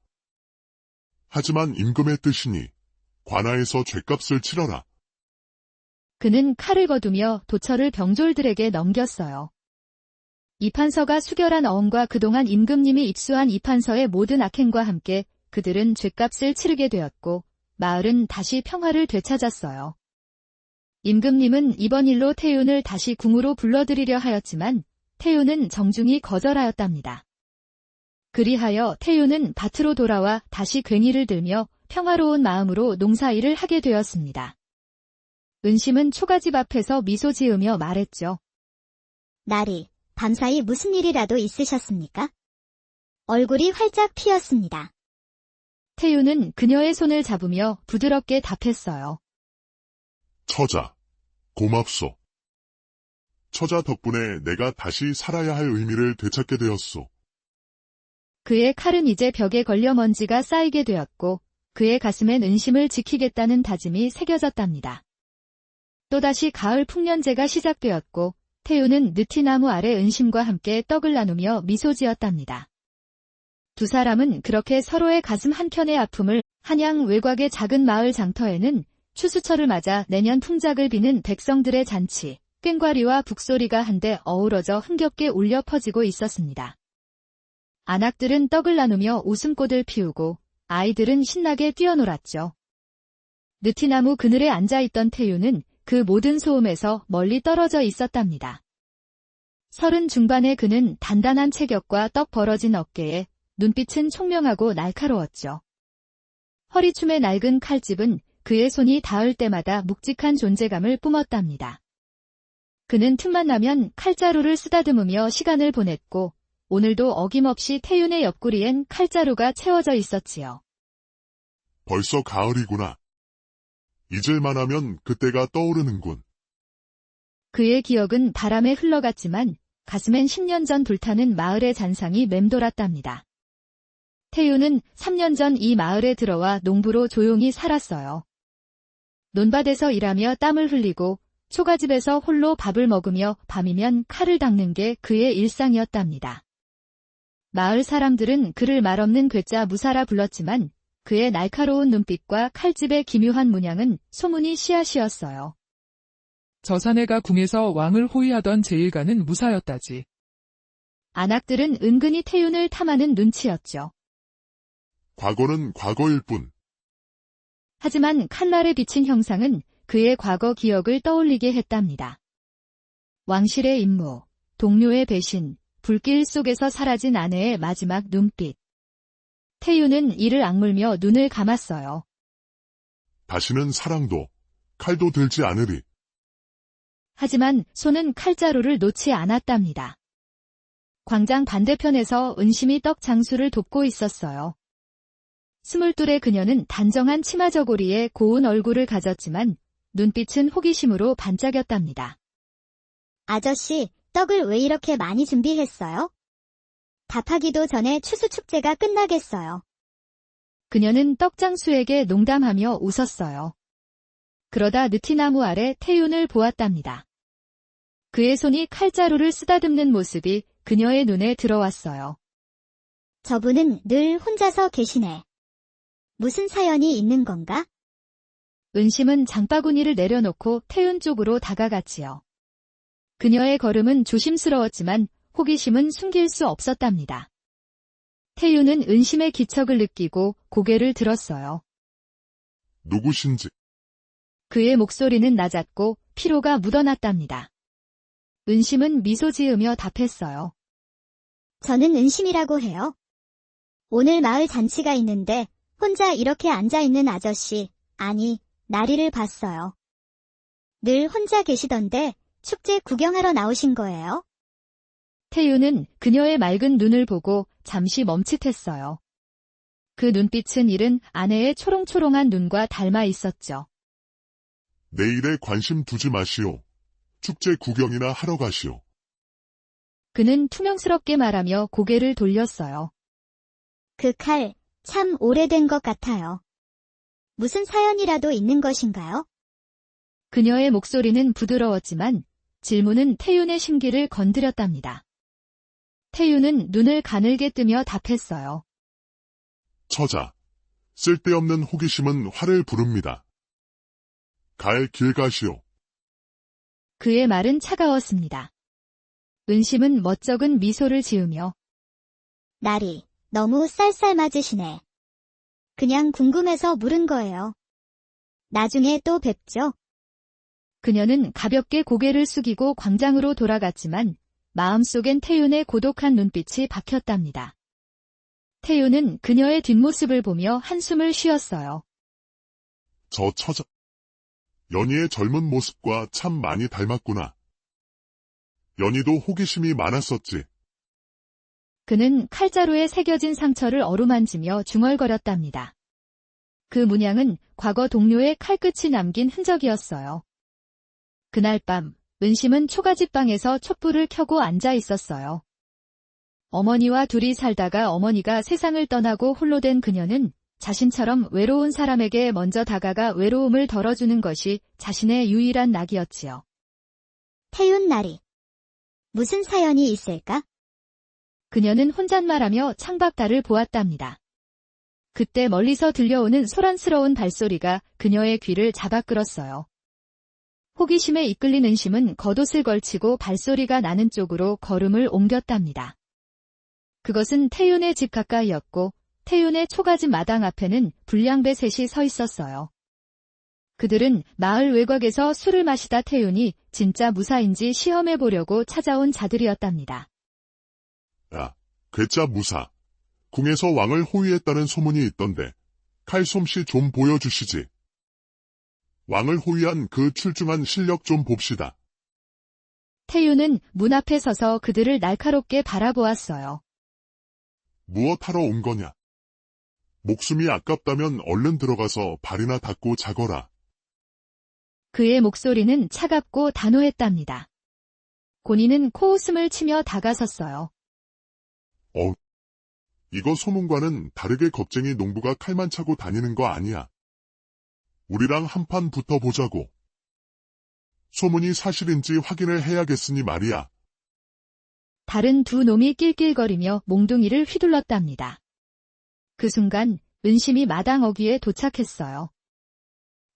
하지만 임금의 뜻이니 관아에서 죗값을 치러라. 그는 칼을 거두며 도철을 병졸들에게 넘겼어요. 이판서가 수결한 어음과 그동안 임금님이 입수한 이판서의 모든 악행과 함께 그들은 죗값을 치르게 되었고 마을은 다시 평화를 되찾았어요. 임금님은 이번 일로 태윤을 다시 궁으로 불러들이려 하였지만 태윤은 정중히 거절하였답니다. 그리하여 태윤은 밭으로 돌아와 다시 괭이를 들며 평화로운 마음으로 농사일을 하게 되었습니다. 은심은 초가집 앞에서 미소 지으며 말했죠. 나리, 밤사이 무슨 일이라도 있으셨습니까? 얼굴이 활짝 피었습니다. 태윤은 그녀의 손을 잡으며 부드럽게 답했어요. 처자, 고맙소. 처자 덕분에 내가 다시 살아야 할 의미를 되찾게 되었소. 그의 칼은 이제 벽에 걸려 먼지가 쌓이게 되었고 그의 가슴엔 은심을 지키겠다는 다짐이 새겨졌답니다. 또다시 가을 풍년제가 시작되었고 태윤은 느티나무 아래 은심과 함께 떡을 나누며 미소 지었답니다. 두 사람은 그렇게 서로의 가슴 한켠의 아픔을 한양 외곽의 작은 마을 장터에는 추수철을 맞아 내년 풍작을 비는 백성들의 잔치, 꽹과리와 북소리가 한데 어우러져 흥겹게 울려 퍼지고 있었습니다. 안악들은 떡을 나누며 웃음꽃을 피우고 아이들은 신나게 뛰어놀았죠. 느티나무 그늘에 앉아있던 태윤은 그 모든 소음에서 멀리 떨어져 있었답니다. 30 중반의 그는 단단한 체격과 떡 벌어진 어깨에 눈빛은 총명하고 날카로웠죠. 허리춤의 낡은 칼집은 그의 손이 닿을 때마다 묵직한 존재감을 뿜었답니다. 그는 틈만 나면 칼자루를 쓰다듬으며 시간을 보냈고 오늘도 어김없이 태윤의 옆구리엔 칼자루가 채워져 있었지요. 벌써 가을이구나. 잊을만 하면 그때가 떠오르는군. 그의 기억은 바람에 흘러갔지만 가슴엔 10년 전 불타는 마을의 잔상이 맴돌았답니다. 태윤은 3년 전 이 마을에 들어와 농부로 조용히 살았어요. 논밭에서 일하며 땀을 흘리고 초가집에서 홀로 밥을 먹으며 밤이면 칼을 닦는 게 그의 일상이었답니다. 마을 사람들은 그를 말없는 괴짜 무사라 불렀지만 그의 날카로운 눈빛과 칼집의 기묘한 문양은 소문이 씨앗이었어요. 저 사내가 궁에서 왕을 호위하던 제1가는 무사였다지. 안악들은 은근히 태윤을 탐하는 눈치였죠. 과거는 과거일 뿐. 하지만 칼날에 비친 형상은 그의 과거 기억을 떠올리게 했답니다. 왕실의 임무, 동료의 배신, 불길 속에서 사라진 아내의 마지막 눈빛. 태유는 이를 악물며 눈을 감았어요. 다시는 사랑도, 칼도 들지 않으리. 하지만 손은 칼자루를 놓지 않았답니다. 광장 반대편에서 은심이 떡 장수를 돕고 있었어요. 22의 그녀는 단정한 치마 저고리에 고운 얼굴을 가졌지만 눈빛은 호기심으로 반짝였답니다. 아저씨, 떡을 왜 이렇게 많이 준비했어요? 답하기도 전에 추수축제가 끝나겠어요. 그녀는 떡장수에게 농담하며 웃었어요. 그러다 느티나무 아래 태윤을 보았답니다. 그의 손이 칼자루를 쓰다듬는 모습이 그녀의 눈에 들어왔어요. 저분은 늘 혼자서 계시네. 무슨 사연이 있는 건가? 은심은 장바구니를 내려놓고 태윤 쪽으로 다가갔지요. 그녀의 걸음은 조심스러웠지만 호기심은 숨길 수 없었답니다. 태윤은 은심의 기척을 느끼고 고개를 들었어요. 누구신지. 그의 목소리는 낮았고 피로가 묻어났답니다. 은심은 미소 지으며 답했어요. 저는 은심이라고 해요. 오늘 마을 잔치가 있는데 혼자 이렇게 앉아있는 아저씨, 아니, 나리를 봤어요. 늘 혼자 계시던데 축제 구경하러 나오신 거예요? 태윤은 그녀의 맑은 눈을 보고 잠시 멈칫했어요. 그 눈빛은 잃은 아내의 초롱초롱한 눈과 닮아 있었죠. 내 일에 관심 두지 마시오. 축제 구경이나 하러 가시오. 그는 투명스럽게 말하며 고개를 돌렸어요. 그 칼, 참 오래된 것 같아요. 무슨 사연이라도 있는 것인가요? 그녀의 목소리는 부드러웠지만 질문은 태윤의 심기를 건드렸답니다. 태윤은 눈을 가늘게 뜨며 답했어요. 처자. 쓸데없는 호기심은 화를 부릅니다. 갈 길 가시오. 그의 말은 차가웠습니다. 은심은 멋쩍은 미소를 지으며 나리, 너무 쌀쌀맞으시네. 그냥 궁금해서 물은 거예요. 나중에 또 뵙죠. 그녀는 가볍게 고개를 숙이고 광장으로 돌아갔지만 마음속엔 태윤의 고독한 눈빛이 박혔답니다. 태윤은 그녀의 뒷모습을 보며 한숨을 쉬었어요. 저 처자. 연희의 젊은 모습과 참 많이 닮았구나. 연희도 호기심이 많았었지. 그는 칼자루에 새겨진 상처를 어루만지며 중얼거렸답니다. 그 문양은 과거 동료의 칼끝이 남긴 흔적이었어요. 그날 밤, 은심은 초가집방에서 촛불을 켜고 앉아 있었어요. 어머니와 둘이 살다가 어머니가 세상을 떠나고 홀로 된 그녀는 자신처럼 외로운 사람에게 먼저 다가가 외로움을 덜어주는 것이 자신의 유일한 낙이었지요. 태윤 나리. 무슨 사연이 있을까? 그녀는 혼잣말하며 창밖달을 보았답니다. 그때 멀리서 들려오는 소란스러운 발소리가 그녀의 귀를 잡아끌었어요. 호기심에 이끌린 은심은 겉옷을 걸치고 발소리가 나는 쪽으로 걸음을 옮겼답니다. 그것은 태윤의 집 가까이였고 태윤의 초가집 마당 앞에는 불량배 셋이 서 있었어요. 그들은 마을 외곽에서 술을 마시다 태윤이 진짜 무사인지 시험해보려고 찾아온 자들이었답니다. 야, 괴짜 무사. 궁에서 왕을 호위했다는 소문이 있던데 칼솜씨 좀 보여주시지. 왕을 호위한 그 출중한 실력 좀 봅시다. 태윤은 문 앞에 서서 그들을 날카롭게 바라보았어요. 무엇하러 온 거냐? 목숨이 아깝다면 얼른 들어가서 발이나 닦고 자거라. 그의 목소리는 차갑고 단호했답니다. 고니는 코웃음을 치며 다가섰어요. 이거 소문과는 다르게 겁쟁이 농부가 칼만 차고 다니는 거 아니야. 우리랑 한판 붙어보자고. 소문이 사실인지 확인을 해야겠으니 말이야. 다른 두 놈이 낄낄거리며 몽둥이를 휘둘렀답니다. 그 순간 은심이 마당 어귀에 도착했어요.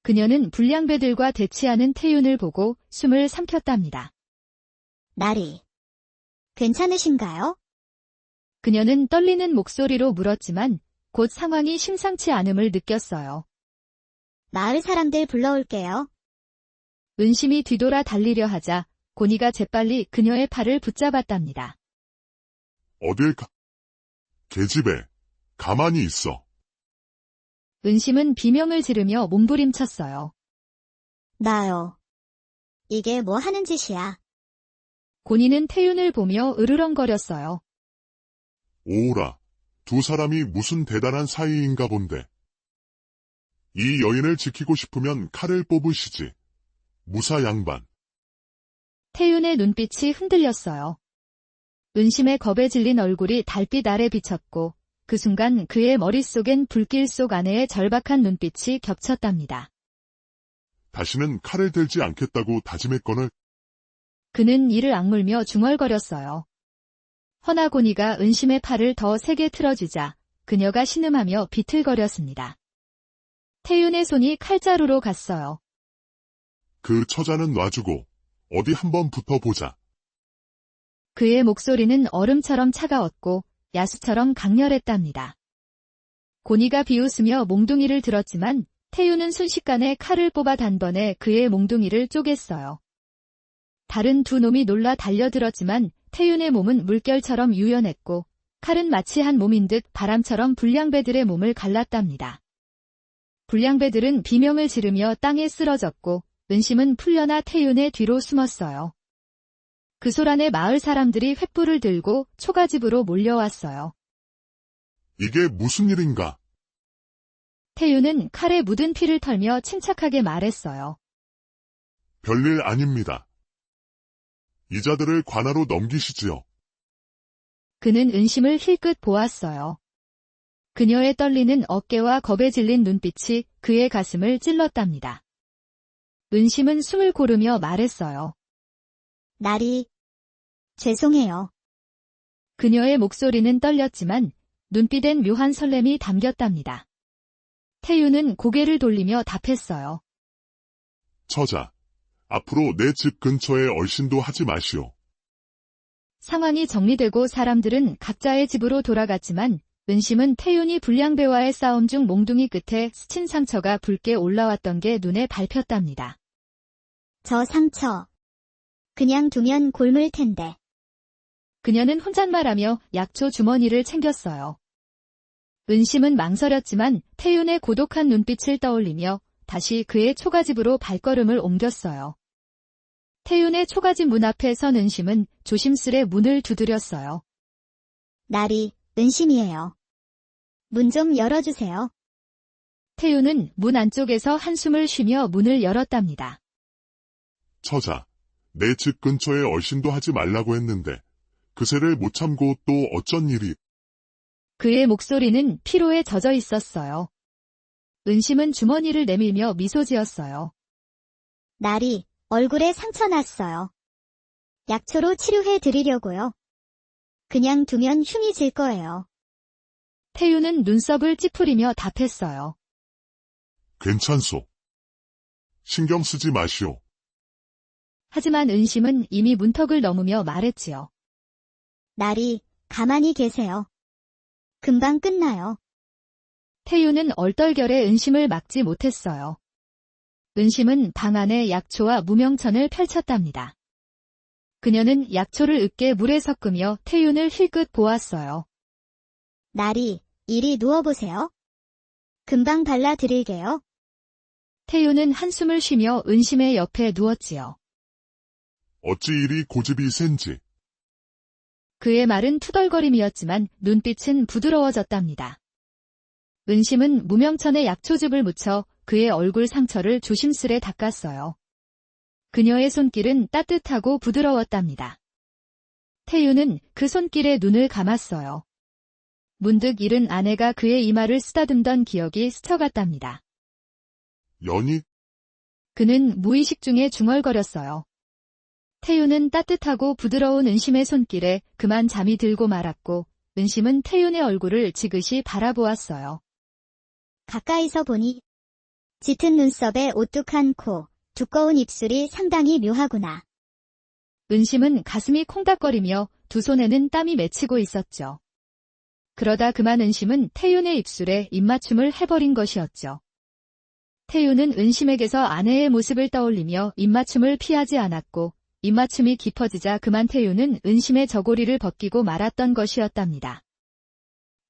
그녀는 불량배들과 대치하는 태윤을 보고 숨을 삼켰답니다. 나리. 괜찮으신가요? 그녀는 떨리는 목소리로 물었지만 곧 상황이 심상치 않음을 느꼈어요. 마을 사람들 불러올게요. 은심이 뒤돌아 달리려 하자 고니가 재빨리 그녀의 팔을 붙잡았답니다. 어딜 가? 계집애, 가만히 있어. 은심은 비명을 지르며 몸부림쳤어요. 나요. 이게 뭐 하는 짓이야? 고니는 태윤을 보며 으르렁거렸어요. 오라, 두 사람이 무슨 대단한 사이인가 본데. 이 여인을 지키고 싶으면 칼을 뽑으시지. 무사 양반. 태윤의 눈빛이 흔들렸어요. 은심의 겁에 질린 얼굴이 달빛 아래 비쳤고 그 순간 그의 머릿속엔 불길 속 아내의 절박한 눈빛이 겹쳤답니다. 다시는 칼을 들지 않겠다고 다짐했거늘. 그는 이를 악물며 중얼거렸어요. 허나 고니가 은심의 팔을 더 세게 틀어주자 그녀가 신음하며 비틀거렸습니다. 태윤의 손이 칼자루로 갔어요. 그 처자는 놔주고 어디 한번 붙어보자. 그의 목소리는 얼음처럼 차가웠고 야수처럼 강렬했답니다. 고니가 비웃으며 몽둥이를 들었지만 태윤은 순식간에 칼을 뽑아 단번에 그의 몽둥이를 쪼갰어요. 다른 두 놈이 놀라 달려들었지만 태윤의 몸은 물결처럼 유연했고 칼은 마치 한 몸인 듯 바람처럼 불량배들의 몸을 갈랐답니다. 불량배들은 비명을 지르며 땅에 쓰러졌고 은심은 풀려나 태윤의 뒤로 숨었어요. 그 소란에 마을 사람들이 횃불을 들고 초가집으로 몰려왔어요. 이게 무슨 일인가? 태윤은 칼에 묻은 피를 털며 침착하게 말했어요. 별일 아닙니다. 이자들을 관하로 넘기시지요. 그는 은심을 힐끗 보았어요. 그녀의 떨리는 어깨와 겁에 질린 눈빛이 그의 가슴을 찔렀답니다. 은심은 숨을 고르며 말했어요. 나리, 죄송해요. 그녀의 목소리는 떨렸지만 눈빛엔 묘한 설렘이 담겼답니다. 태윤은 고개를 돌리며 답했어요. 처자, 앞으로 내 집 근처에 얼씬도 하지 마시오. 상황이 정리되고 사람들은 각자의 집으로 돌아갔지만 은심은 태윤이 불량배와의 싸움 중 몽둥이 끝에 스친 상처가 붉게 올라왔던 게 눈에 밟혔답니다. 저 상처. 그냥 두면 곪을 텐데. 그녀는 혼잣말하며 약초 주머니를 챙겼어요. 은심은 망설였지만 태윤의 고독한 눈빛을 떠올리며 다시 그의 초가집으로 발걸음을 옮겼어요. 태윤의 초가집 문 앞에 선 은심은 조심스레 문을 두드렸어요. 나리, 은심이에요. 문 좀 열어주세요. 태윤은 문 안쪽에서 한숨을 쉬며 문을 열었답니다. 처자, 내 집 근처에 얼씬도 하지 말라고 했는데 그새를 못 참고 또 어쩐 일이. 그의 목소리는 피로에 젖어 있었어요. 은심은 주머니를 내밀며 미소 지었어요. 나리, 얼굴에 상처 났어요. 약초로 치료해 드리려고요. 그냥 두면 흉이 질 거예요. 태윤은 눈썹을 찌푸리며 답했어요. 괜찮소. 신경 쓰지 마시오. 하지만 은심은 이미 문턱을 넘으며 말했지요. 나리, 가만히 계세요. 금방 끝나요. 태윤은 얼떨결에 은심을 막지 못했어요. 은심은 방 안에 약초와 무명천을 펼쳤답니다. 그녀는 약초를 으깨 물에 섞으며 태윤을 힐끗 보았어요. 나리, 이리 누워보세요. 금방 발라드릴게요. 태윤은 한숨을 쉬며 은심의 옆에 누웠지요. 어찌 이리 고집이 센지. 그의 말은 투덜거림이었지만 눈빛은 부드러워졌답니다. 은심은 무명천에 약초즙을 묻혀 그의 얼굴 상처를 조심스레 닦았어요. 그녀의 손길은 따뜻하고 부드러웠답니다. 태윤은 그 손길에 눈을 감았어요. 문득 잃은 아내가 그의 이마를 쓰다듬던 기억이 스쳐갔답니다. 연희? 그는 무의식 중에 중얼거렸어요. 태윤은 따뜻하고 부드러운 은심의 손길에 그만 잠이 들고 말았고 은심은 태윤의 얼굴을 지그시 바라보았어요. 가까이서 보니 짙은 눈썹에 오뚝한 코, 두꺼운 입술이 상당히 묘하구나. 은심은 가슴이 콩닥거리며 두 손에는 땀이 맺히고 있었죠. 그러다 그만 은심은 태윤의 입술에 입맞춤을 해버린 것이었죠. 태윤은 은심에게서 아내의 모습을 떠올리며 입맞춤을 피하지 않았고 입맞춤이 깊어지자 그만 태윤은 은심의 저고리를 벗기고 말았던 것이었답니다.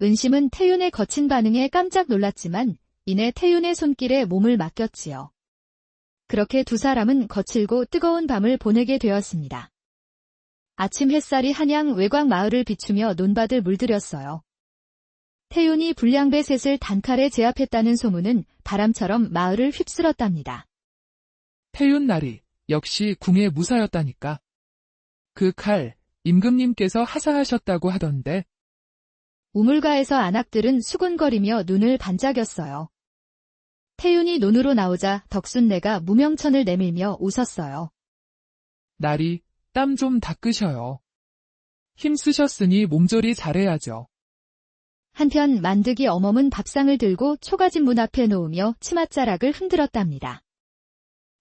은심은 태윤의 거친 반응에 깜짝 놀랐지만 이내 태윤의 손길에 몸을 맡겼지요. 그렇게 두 사람은 거칠고 뜨거운 밤을 보내게 되었습니다. 아침 햇살이 한양 외곽 마을을 비추며 논밭을 물들였어요. 태윤이 불량배 셋을 단칼에 제압했다는 소문은 바람처럼 마을을 휩쓸었답니다. 태윤 나리, 역시 궁의 무사였다니까. 그 칼, 임금님께서 하사하셨다고 하던데. 우물가에서 안악들은 수군거리며 눈을 반짝였어요. 태윤이 논으로 나오자 덕순네가 무명천을 내밀며 웃었어요. 나리, 땀 좀 닦으셔요. 힘쓰셨으니 몸조리 잘해야죠. 한편 만득이 어멈은 밥상을 들고 초가집 문 앞에 놓으며 치맛자락을 흔들었답니다.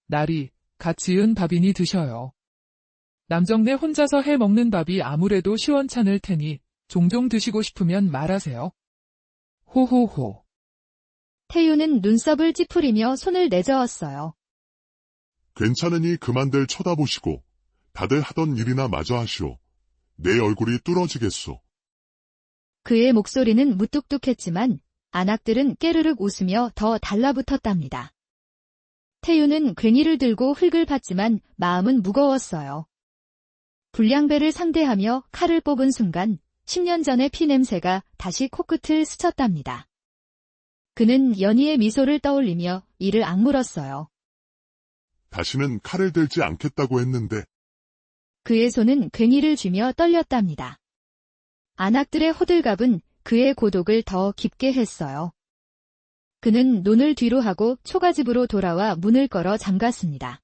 나리, 갓 지은 밥이니 드셔요. 남정네 혼자서 해 먹는 밥이 아무래도 시원찮을 테니 종종 드시고 싶으면 말하세요. 호호호. 태윤은 눈썹을 찌푸리며 손을 내저었어요. 괜찮으니 그만들 쳐다보시고 다들 하던 일이나 마저 하시오. 내 얼굴이 뚫어지겠소. 그의 목소리는 무뚝뚝했지만 안악들은 깨르륵 웃으며 더 달라붙었답니다. 태윤은 괭이를 들고 흙을 팠지만 마음은 무거웠어요. 불량배를 상대하며 칼을 뽑은 순간 10년 전의 피냄새가 다시 코끝을 스쳤답니다. 그는 연희의 미소를 떠올리며 이를 악물었어요. 다시는 칼을 들지 않겠다고 했는데. 그의 손은 괭이를 쥐며 떨렸답니다. 안악들의 호들갑은 그의 고독을 더 깊게 했어요. 그는 논을 뒤로 하고 초가집으로 돌아와 문을 걸어 잠갔습니다.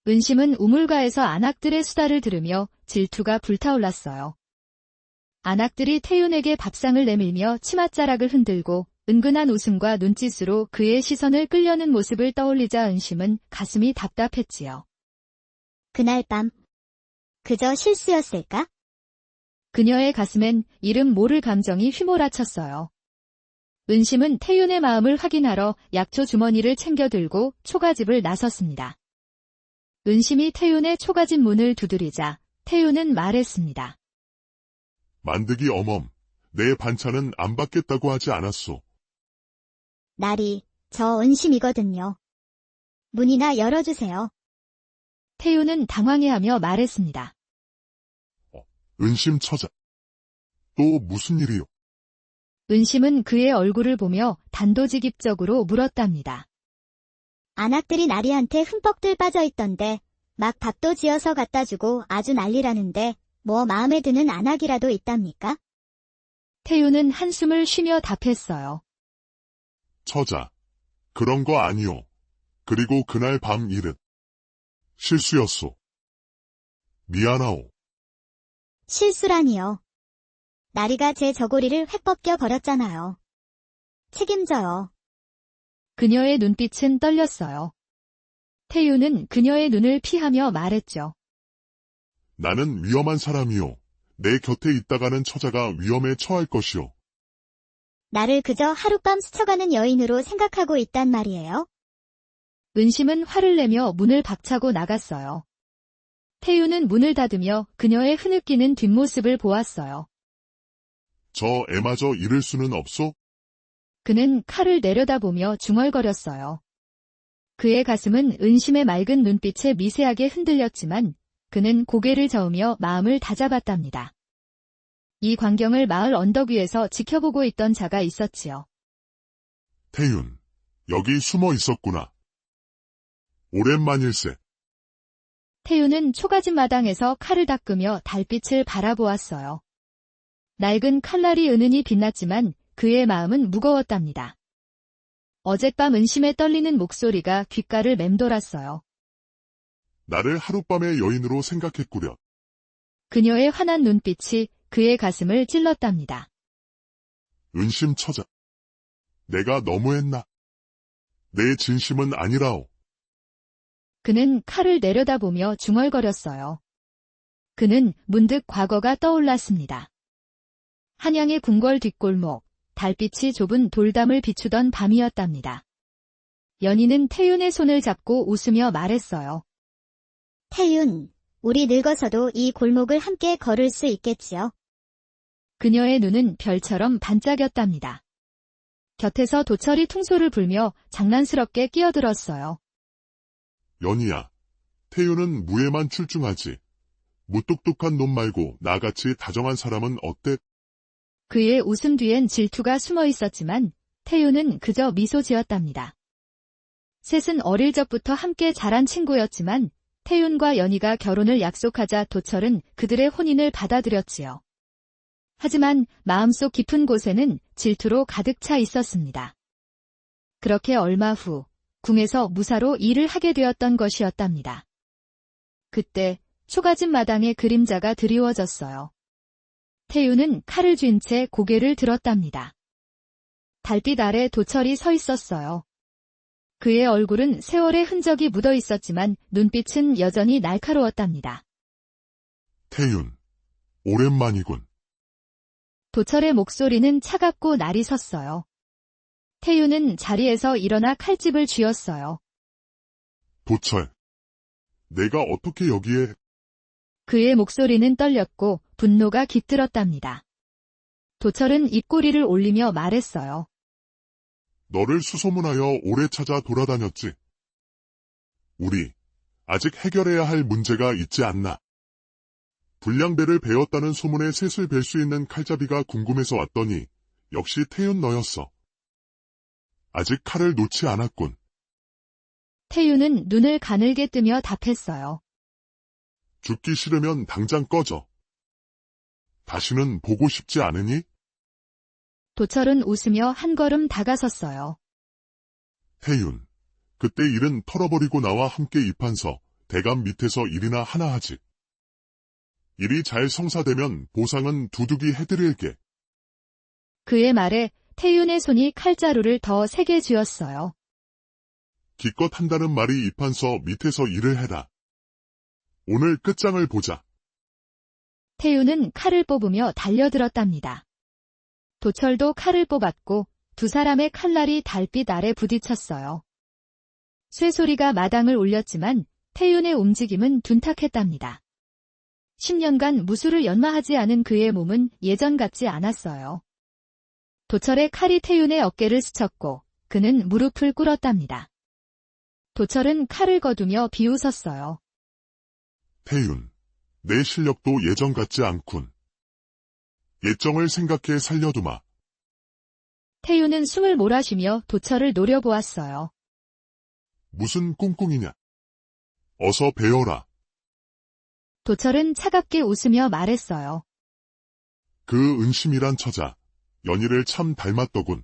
은심은 우물가에서 안악들의 수다를 들으며 질투가 불타올랐어요. 안악들이 태윤에게 밥상을 내밀며 치맛자락을 흔들고 은근한 웃음과 눈짓으로 그의 시선을 끌려는 모습을 떠올리자 은심은 가슴이 답답했지요. 그날 밤, 그저 실수였을까? 그녀의 가슴엔 이름 모를 감정이 휘몰아쳤어요. 은심은 태윤의 마음을 확인하러 약초 주머니를 챙겨 들고 초가집을 나섰습니다. 은심이 태윤의 초가집 문을 두드리자 태윤은 말했습니다. 만득이 어멈, 내 반찬은 안 받겠다고 하지 않았소. 나리, 저 은심이거든요. 문이나 열어주세요. 태윤은 당황해하며 말했습니다. 은심 처자. 또 무슨 일이요? 은심은 그의 얼굴을 보며 단도직입적으로 물었답니다. 안악들이 나리한테 흠뻑들 빠져있던데 막 밥도 지어서 갖다 주고 아주 난리라는데 뭐 마음에 드는 안악이라도 있답니까? 태윤은 한숨을 쉬며 답했어요. 처자. 그런 거 아니오. 그리고 그날 밤 일은 실수였소. 미안하오. 실수라니요. 나리가 제 저고리를 획 벗겨 버렸잖아요. 책임져요. 그녀의 눈빛은 떨렸어요. 태윤은 그녀의 눈을 피하며 말했죠. 나는 위험한 사람이오. 내 곁에 있다가는 처자가 위험에 처할 것이오. 나를 그저 하룻밤 스쳐가는 여인으로 생각하고 있단 말이에요? 은심은 화를 내며 문을 박차고 나갔어요. 태윤은 문을 닫으며 그녀의 흐느끼는 뒷모습을 보았어요. 저 애마저 잃을 수는 없소? 그는 칼을 내려다보며 중얼거렸어요. 그의 가슴은 은심의 맑은 눈빛에 미세하게 흔들렸지만 그는 고개를 저으며 마음을 다잡았답니다. 이 광경을 마을 언덕 위에서 지켜보고 있던 자가 있었지요. 태윤, 여기 숨어 있었구나. 오랜만일세. 태윤은 초가집 마당에서 칼을 닦으며 달빛을 바라보았어요. 낡은 칼날이 은은히 빛났지만 그의 마음은 무거웠답니다. 어젯밤 은심에 떨리는 목소리가 귓가를 맴돌았어요. 나를 하룻밤의 여인으로 생각했구려. 그녀의 환한 눈빛이 그의 가슴을 찔렀답니다. 은심 처자. 내가 너무했나? 내 진심은 아니라오. 그는 칼을 내려다보며 중얼거렸어요. 그는 문득 과거가 떠올랐습니다. 한양의 궁궐 뒷골목, 달빛이 좁은 돌담을 비추던 밤이었답니다. 연희는 태윤의 손을 잡고 웃으며 말했어요. 태윤, 우리 늙어서도 이 골목을 함께 걸을 수 있겠지요? 그녀의 눈은 별처럼 반짝였답니다. 곁에서 도철이 퉁소를 불며 장난스럽게 끼어들었어요. 연희야, 태윤은 무예만 출중하지. 무뚝뚝한 놈 말고 나같이 다정한 사람은 어때? 그의 웃음 뒤엔 질투가 숨어 있었지만 태윤은 그저 미소 지었답니다. 셋은 어릴 적부터 함께 자란 친구였지만 태윤과 연희가 결혼을 약속하자 도철은 그들의 혼인을 받아들였지요. 하지만 마음속 깊은 곳에는 질투로 가득 차 있었습니다. 그렇게 얼마 후 궁에서 무사로 일을 하게 되었던 것이었답니다. 그때 초가집 마당에 그림자가 드리워졌어요. 태윤은 칼을 쥔 채 고개를 들었답니다. 달빛 아래 도철이 서 있었어요. 그의 얼굴은 세월의 흔적이 묻어 있었지만 눈빛은 여전히 날카로웠답니다. 태윤, 오랜만이군. 도철의 목소리는 차갑고 날이 섰어요. 태윤은 자리에서 일어나 칼집을 쥐었어요. 도철, 내가 어떻게 여기에... 그의 목소리는 떨렸고 분노가 깃들었답니다. 도철은 입꼬리를 올리며 말했어요. 너를 수소문하여 오래 찾아 돌아다녔지. 우리 아직 해결해야 할 문제가 있지 않나. 불량배를 베었다는 소문에 셋을 뵐 수 있는 칼잡이가 궁금해서 왔더니 역시 태윤 너였어. 아직 칼을 놓지 않았군. 태윤은 눈을 가늘게 뜨며 답했어요. 죽기 싫으면 당장 꺼져. 다시는 보고 싶지 않으니? 도철은 웃으며 한 걸음 다가섰어요. 태윤, 그때 일은 털어버리고 나와 함께 입한서 대감 밑에서 일이나 하나 하지. 일이 잘 성사되면 보상은 두둑이 해드릴게. 그의 말에 태윤의 손이 칼자루를 더 세게 쥐었어요. 기껏 한다는 말이 입한서 밑에서 일을 해라. 오늘 끝장을 보자. 태윤은 칼을 뽑으며 달려들었답니다. 도철도 칼을 뽑았고 두 사람의 칼날이 달빛 아래 부딪혔어요. 쇠소리가 마당을 울렸지만 태윤의 움직임은 둔탁했답니다. 10년간 무술을 연마하지 않은 그의 몸은 예전 같지 않았어요. 도철의 칼이 태윤의 어깨를 스쳤고 그는 무릎을 꿇었답니다. 도철은 칼을 거두며 비웃었어요. 태윤, 내 실력도 예전 같지 않군. 예정을 생각해 살려두마. 태윤은 숨을 몰아쉬며 도철을 노려보았어요. 무슨 꿍꿍이냐. 어서 배워라. 도철은 차갑게 웃으며 말했어요. 그 은심이란 처자, 연희를 참 닮았더군.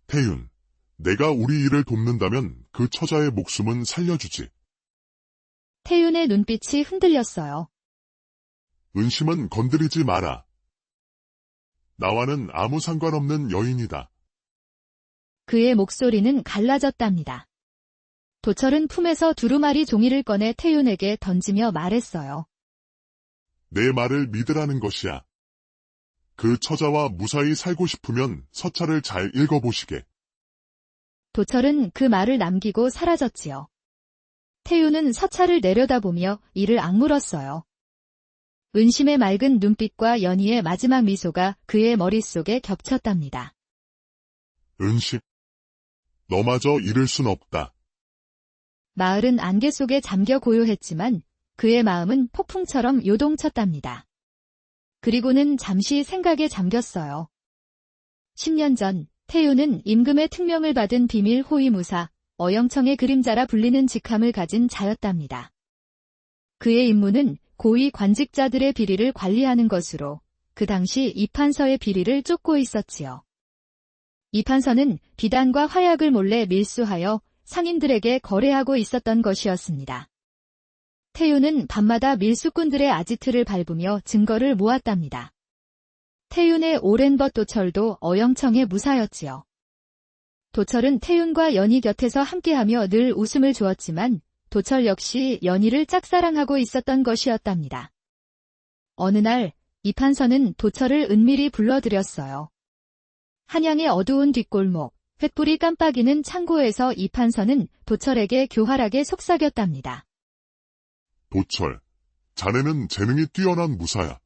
태윤, 내가 우리 일을 돕는다면 그 처자의 목숨은 살려주지. 태윤의 눈빛이 흔들렸어요. 은심은 건드리지 마라. 나와는 아무 상관없는 여인이다. 그의 목소리는 갈라졌답니다. 도철은 품에서 두루마리 종이를 꺼내 태윤에게 던지며 말했어요. 내 말을 믿으라는 것이야. 그 처자와 무사히 살고 싶으면 서찰을 잘 읽어보시게. 도철은 그 말을 남기고 사라졌지요. 태윤은 서찰을 내려다보며 이를 악물었어요. 은심의 맑은 눈빛과 연희의 마지막 미소가 그의 머릿속에 겹쳤답니다. 은심, 너마저 잃을 순 없다. 마을은 안개 속에 잠겨 고요했지만 그의 마음은 폭풍처럼 요동쳤답니다. 그리고는 잠시 생각에 잠겼어요. 10년 전 태윤은 임금의 특명을 받은 비밀 호위무사 어영청의 그림자라 불리는 직함을 가진 자였답니다. 그의 임무는 고위 관직자들의 비리를 관리하는 것으로 그 당시 입한서의 비리를 쫓고 있었지요. 입한서는 비단과 화약을 몰래 밀수하여 상인들에게 거래하고 있었던 것이었습니다. 태윤은 밤마다 밀수꾼들의 아지트를 밟으며 증거를 모았답니다. 태윤의 오랜 벗 도철도 어영청의 무사였지요. 도철은 태윤과 연희 곁에서 함께하며 늘 웃음을 주었지만 도철 역시 연희를 짝사랑하고 있었던 것이었답니다. 어느 날 이판서는 도철을 은밀히 불러들였어요. 한양의 어두운 뒷골목, 횃불이 깜빡이는 창고에서 이판서는 도철에게 교활하게 속삭였답니다. 도철, 자네는 재능이 뛰어난 무사야.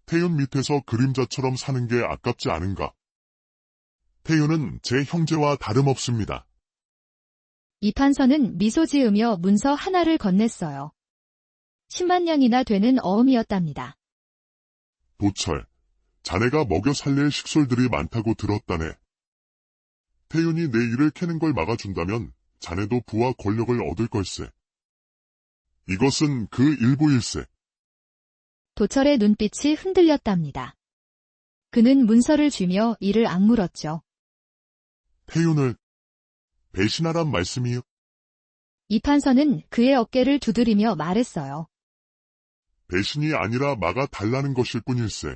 태윤 밑에서 그림자처럼 사는 게 아깝지 않은가? 태윤은 제 형제와 다름없습니다. 이판서는 미소 지으며 문서 하나를 건넸어요. 10만 냥이나 되는 어음이었답니다. 도철, 자네가 먹여 살릴 식솔들이 많다고 들었다네. 태윤이 내 일을 캐는 걸 막아준다면 자네도 부와 권력을 얻을 걸세. 이것은 그 일부일세. 도철의 눈빛이 흔들렸답니다. 그는 문서를 쥐며 이를 악물었죠. 태윤을 배신하란 말씀이요? 이판서는 그의 어깨를 두드리며 말했어요. 배신이 아니라 막아 달라는 것일 뿐일세.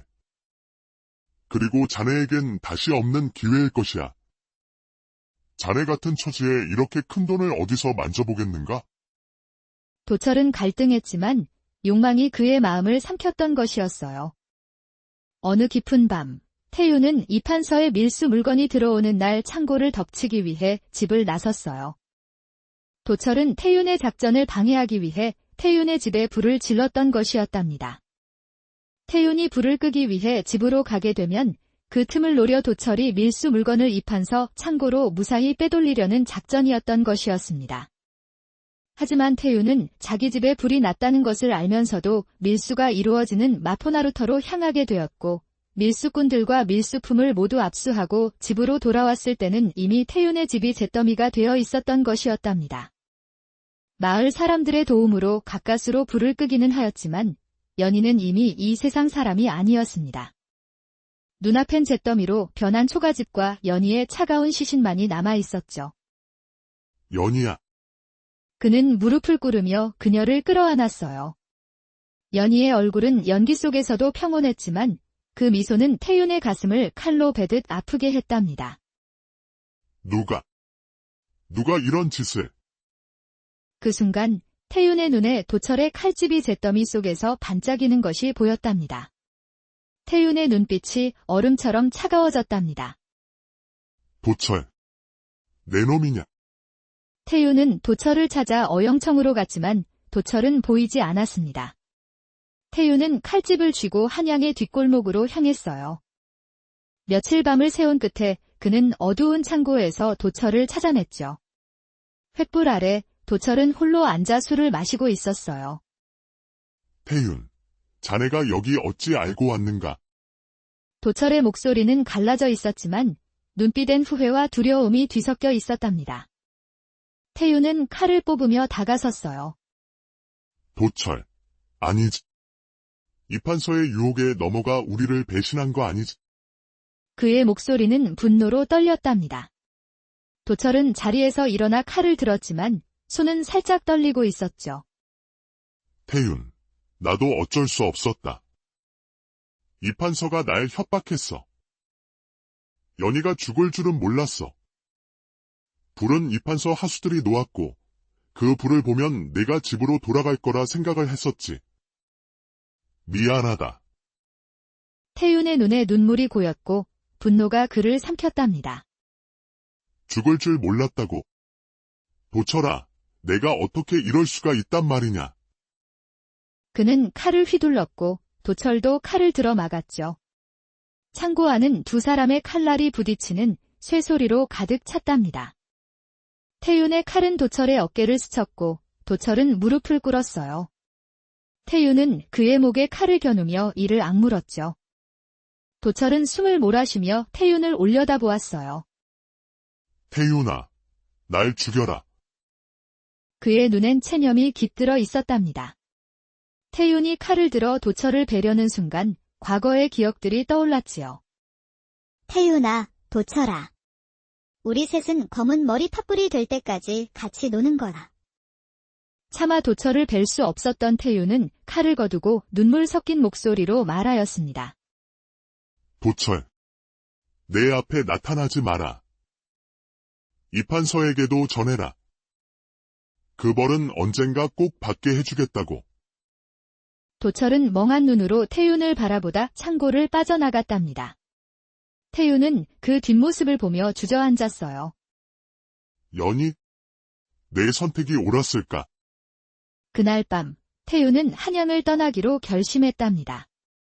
그리고 자네에겐 다시 없는 기회일 것이야. 자네 같은 처지에 이렇게 큰 돈을 어디서 만져보겠는가? 도철은 갈등했지만 욕망이 그의 마음을 삼켰던 것이었어요. 어느 깊은 밤, 태윤은 이판서의 밀수 물건이 들어오는 날 창고를 덮치기 위해 집을 나섰어요. 도철은 태윤의 작전을 방해하기 위해 태윤의 집에 불을 질렀던 것이었답니다. 태윤이 불을 끄기 위해 집으로 가게 되면 그 틈을 노려 도철이 밀수 물건을 이판서 창고로 무사히 빼돌리려는 작전이었던 것이었습니다. 하지만 태윤은 자기 집에 불이 났다는 것을 알면서도 밀수가 이루어지는 마포나루터로 향하게 되었고 밀수꾼들과 밀수품을 모두 압수하고 집으로 돌아왔을 때는 이미 태윤의 집이 잿더미가 되어 있었던 것이었답니다. 마을 사람들의 도움으로 가까스로 불을 끄기는 하였지만 연희는 이미 이 세상 사람이 아니었습니다. 눈앞엔 잿더미로 변한 초가집과 연희의 차가운 시신만이 남아 있었죠. 연희야. 그는 무릎을 꿇으며 그녀를 끌어안았어요. 연희의 얼굴은 연기 속에서도 평온했지만 그 미소는 태윤의 가슴을 칼로 베듯 아프게 했답니다. 누가 이런 짓을? 그 순간 태윤의 눈에 도철의 칼집이 잿더미 속에서 반짝이는 것이 보였답니다. 태윤의 눈빛이 얼음처럼 차가워졌답니다. 도철, 내 놈이냐? 태윤은 도철을 찾아 어영청으로 갔지만 도철은 보이지 않았습니다. 태윤은 칼집을 쥐고 한양의 뒷골목으로 향했어요. 며칠 밤을 새운 끝에 그는 어두운 창고에서 도철을 찾아냈죠. 횃불 아래 도철은 홀로 앉아 술을 마시고 있었어요. 태윤, 자네가 여기 어찌 알고 왔는가? 도철의 목소리는 갈라져 있었지만 눈빛엔 후회와 두려움이 뒤섞여 있었답니다. 태윤은 칼을 뽑으며 다가섰어요. 도철, 아니지. 이판서의 유혹에 넘어가 우리를 배신한 거 아니지? 그의 목소리는 분노로 떨렸답니다. 도철은 자리에서 일어나 칼을 들었지만 손은 살짝 떨리고 있었죠. 태윤, 나도 어쩔 수 없었다. 이판서가 날 협박했어. 연희가 죽을 줄은 몰랐어. 불은 이판서 하수들이 놓았고 그 불을 보면 내가 집으로 돌아갈 거라 생각을 했었지. 미안하다. 태윤의 눈에 눈물이 고였고 분노가 그를 삼켰답니다. 죽을 줄 몰랐다고. 도철아, 내가 어떻게 이럴 수가 있단 말이냐. 그는 칼을 휘둘렀고 도철도 칼을 들어 막았죠. 창고 안은 두 사람의 칼날이 부딪히는 쇠소리로 가득 찼답니다. 태윤의 칼은 도철의 어깨를 스쳤고 도철은 무릎을 꿇었어요. 태윤은 그의 목에 칼을 겨누며 이를 악물었죠. 도철은 숨을 몰아쉬며 태윤을 올려다보았어요. 태윤아, 날 죽여라. 그의 눈엔 체념이 깃들어 있었답니다. 태윤이 칼을 들어 도철을 베려는 순간 과거의 기억들이 떠올랐지요. 태윤아, 도철아. 우리 셋은 검은 머리 팥불이 될 때까지 같이 노는 거라. 차마 도철을 뵐 수 없었던 태윤은 칼을 거두고 눈물 섞인 목소리로 말하였습니다. 도철, 내 앞에 나타나지 마라. 이판서에게도 전해라. 그 벌은 언젠가 꼭 받게 해주겠다고. 도철은 멍한 눈으로 태윤을 바라보다 창고를 빠져나갔답니다. 태윤은 그 뒷모습을 보며 주저앉았어요. 연희, 내 선택이 옳았을까? 그날 밤 태윤은 한양을 떠나기로 결심했답니다.